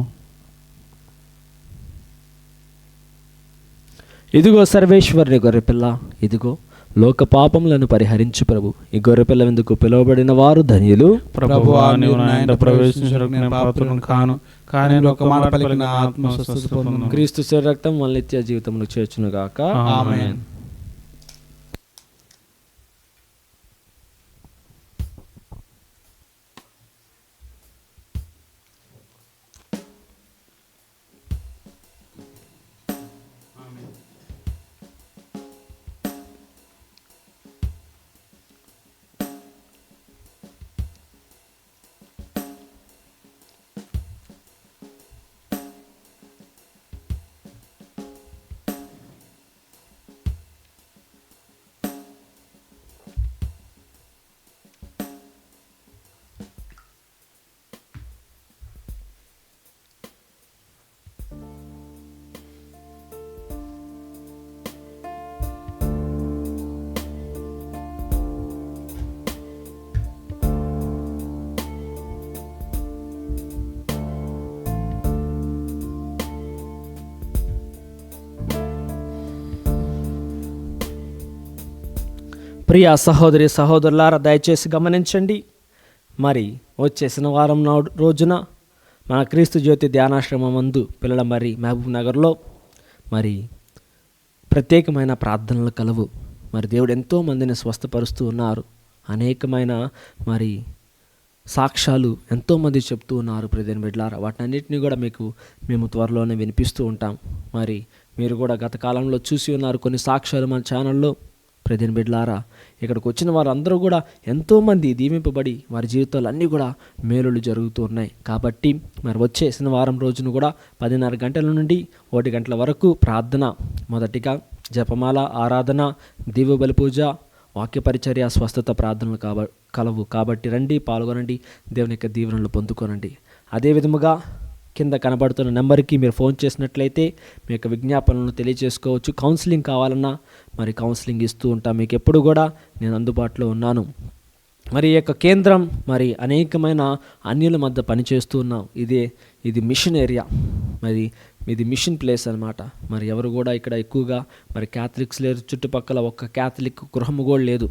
ఇదిగో సర్వేశ్వరుని గొర్రెపిల్ల, ఇదిగో లోక పాపములను పరిహరించు ప్రభు. ఈ గొర్రెపిల్ల ఎందుకు పిలువబడిన వారు ధన్యులు. ప్రభువా, నీవు నా ఇంట ప్రవేశించుటకు నేను పాత్రుడను కాను, కానీ ఒక మాట పలికిన ఆత్మ స్వస్థత పొందును. క్రీస్తు శరీర రక్తం మన నిత్య జీవితమును చేర్చును గాక. ఆమేన్. ప్రియ సహోదరి సహోదరులారా, దయచేసి గమనించండి. మరి వచ్చే శనివారం రోజున మన క్రీస్తు జ్యోతి ధ్యానాశ్రమం మందు పిల్లల మరి మహబూబ్ నగర్లో మరి ప్రత్యేకమైన ప్రార్థనలు కలవు. మరి దేవుడు ఎంతో మందిని స్వస్థపరుస్తూ ఉన్నారు. అనేకమైన మరి సాక్ష్యాలు ఎంతోమంది చెప్తూ ఉన్నారు. ప్రియమైన బిడ్డలారా, వాటన్నిటిని కూడా మేము త్వరలోనే వినిపిస్తూ ఉంటాం. మరి మీరు కూడా గత కాలంలో చూసి ఉన్నారు కొన్ని సాక్ష్యాలు మన ఛానల్లో. ప్రియమైన బిడ్డలారా, ఇక్కడికి వచ్చిన వారందరూ కూడా ఎంతోమంది దీవింపబడి వారి జీవితాలు అన్నీ కూడా మేలులు జరుగుతూ ఉన్నాయి. కాబట్టి మరి వచ్చే శనివారం రోజున కూడా 10:30 గంటల నుండి 1 గంటల వరకు ప్రార్థన, మొదటిగా జపమాల, ఆరాధన, దీవబలి పూజ, వాక్య పరిచర్య, స్వస్థత ప్రార్థనలు కలవు. కాబట్టి రండి, పాల్గొనండి, దేవుని యొక్క దీవెనలు పొందుకోనండి. అదేవిధముగా కింద కనబడుతున్న నెంబర్కి మీరు ఫోన్ చేసినట్లయితే మీ యొక్క విజ్ఞాపనలను తెలియజేసుకోవచ్చు. కౌన్సిలింగ్ కావాలన్నా మరి కౌన్సిలింగ్ ఇస్తూ ఉంటాం. మీకు ఎప్పుడు కూడా నేను అందుబాటులో ఉన్నాను. మరి ఈ యొక్క కేంద్రం మరి అనేకమైన అన్యుల మధ్య పనిచేస్తూ ఉన్నాం. ఇది మిషన్ ఏరియా, మరి ఇది మిషన్ ప్లేస్ అనమాట. మరి ఎవరు కూడా ఇక్కడ ఎక్కువగా మరి క్యాథలిక్స్ లేరు. చుట్టుపక్కల ఒక్క క్యాథలిక్ గృహము కూడా లేదు.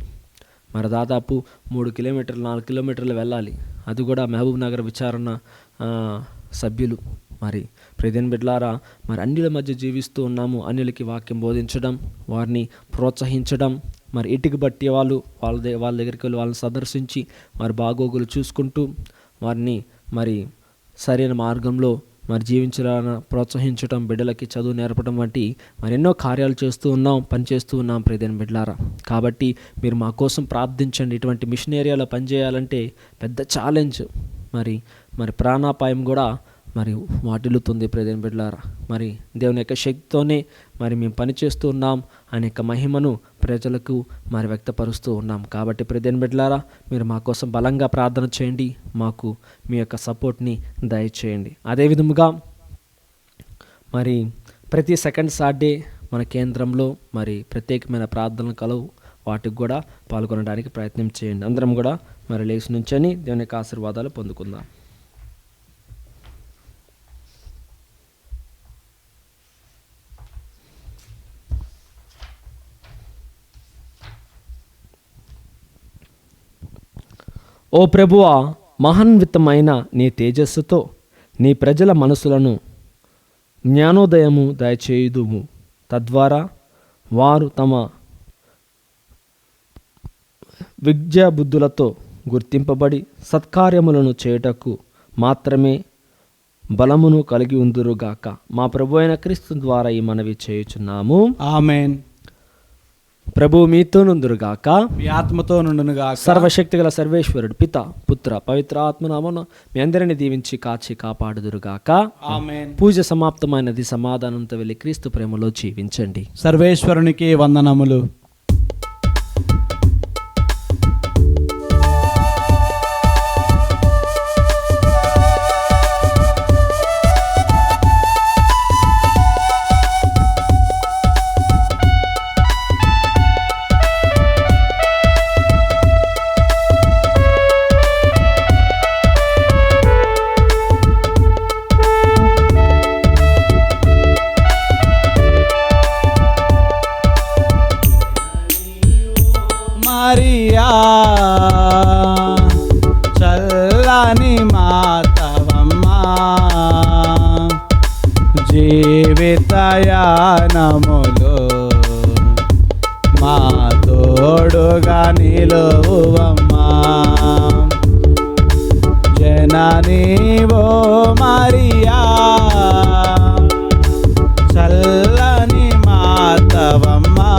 మరి దాదాపు 3 కిలోమీటర్లు 4 కిలోమీటర్లు వెళ్ళాలి. అది కూడా మహబూబ్ నగర్ విచారణ సభ్యులు. మరి ప్రియమైన బిడ్డలారా, మరి అన్యుల మధ్య జీవిస్తూ ఉన్నాము. అన్యులకి వాక్యం బోధించడం, వారిని ప్రోత్సహించడం, మరి ఇంటికి బట్టి వాళ్ళ దగ్గరికి వెళ్ళి వాళ్ళని సందర్శించి మరి బాగోగులు చూసుకుంటూ వారిని మరి సరైన మార్గంలో మరి జీవించాలని ప్రోత్సహించడం, బిడ్డలకి చదువు నేర్పడం వంటి మరి ఎన్నో కార్యాలు చేస్తూ ఉన్నాం, పనిచేస్తూ ఉన్నాం ప్రియమైన బిడ్డలారా. కాబట్టి మీరు మా కోసం ప్రార్థించండి. ఇటువంటి మిషన్ ఏరియాలో పనిచేయాలంటే పెద్ద ఛాలెంజ్. మరి ప్రాణాపాయం కూడా మరి వాటిల్లుతుంది ప్రియమైన బిడ్డలారా. మరి దేవుని యొక్క శక్తితోనే మరి మేము పనిచేస్తూ ఉన్నాం. అనేక మహిమను ప్రజలకు మరి వ్యక్తపరుస్తూ ఉన్నాం. కాబట్టి ప్రియమైన బిడ్డలారా, మీరు మా కోసం బలంగా ప్రార్థన చేయండి. మాకు మీ యొక్క సపోర్ట్ని దయచేయండి. అదేవిధముగా మరి ప్రతి సెకండ్ సాటర్డే మన కేంద్రంలో మరి ప్రత్యేకమైన ప్రార్థనలు కలవు. వాటికి కూడా పాల్గొనడానికి ప్రయత్నం చేయండి. అందరం కూడా మరి లేచి నుంచని దేవుని యొక్క ఆశీర్వాదాలు పొందుకుందాం. ఓ ప్రభువా, మహాన్వితమైన నీ తేజస్సుతో నీ ప్రజల మనసులను జ్ఞానోదయము దయచేయుదుము. తద్వారా వారు తమ విద్యా బుద్ధులతో గుర్తింపబడి సత్కార్యములను చేయుటకు మాత్రమే బలమును కలిగి ఉందురుగాక. మా ప్రభు అయిన క్రీస్తు ద్వారా ఈ మనవి చేయుచున్నాము. ఆమేన్. ప్రభు మీతో నుందురుగాక, మీ ఆత్మతో నుండునుగాక. సర్వశక్తి గల సర్వేశ్వరుడు పిత, పుత్ర, పవిత్ర ఆత్మనామమున మీ అందరిని దీవించి కాచి కాపాడుదురుగాక. ఆమేన్. పూజ సమాప్తమైనది. సమాధానంతో వెళ్ళి క్రీస్తు ప్రేమలో జీవించండి. సర్వేశ్వరునికి వందనములు. మరియా చల్లని మాతవమ్మా, జీవితయానములో మా తోడుగా నిలువమ్మా. జననీవో మరియా చల్లని మాతవమ్మా,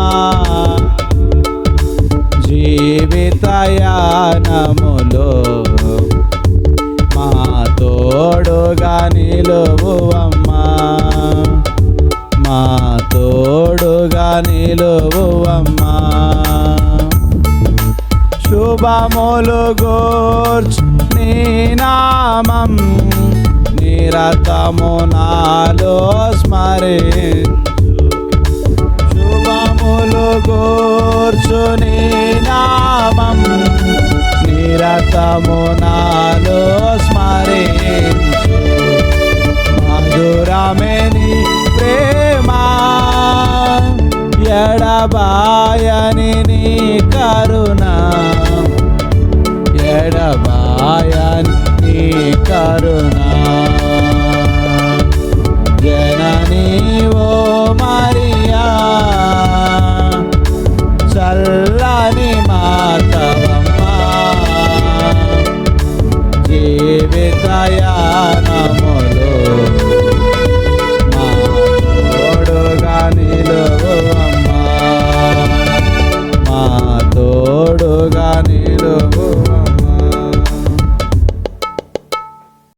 జీవితయానములో మా తోడుగా నిలువమ్మా, మా తోడుగా నిలువమ్మా. శుభములు గూర్చు నీ నామం నిరతము నాలో స్మరించు. శుభములు గూర్చు నీ నామం నిరతము నాలో స్మరించు. మధురమే నీ ప్రేమ, ఎడబాయని నీ కరుణ, కరుణ జననీ ఓ మరియా చల్లని మాతవమ్మా జీవితయానము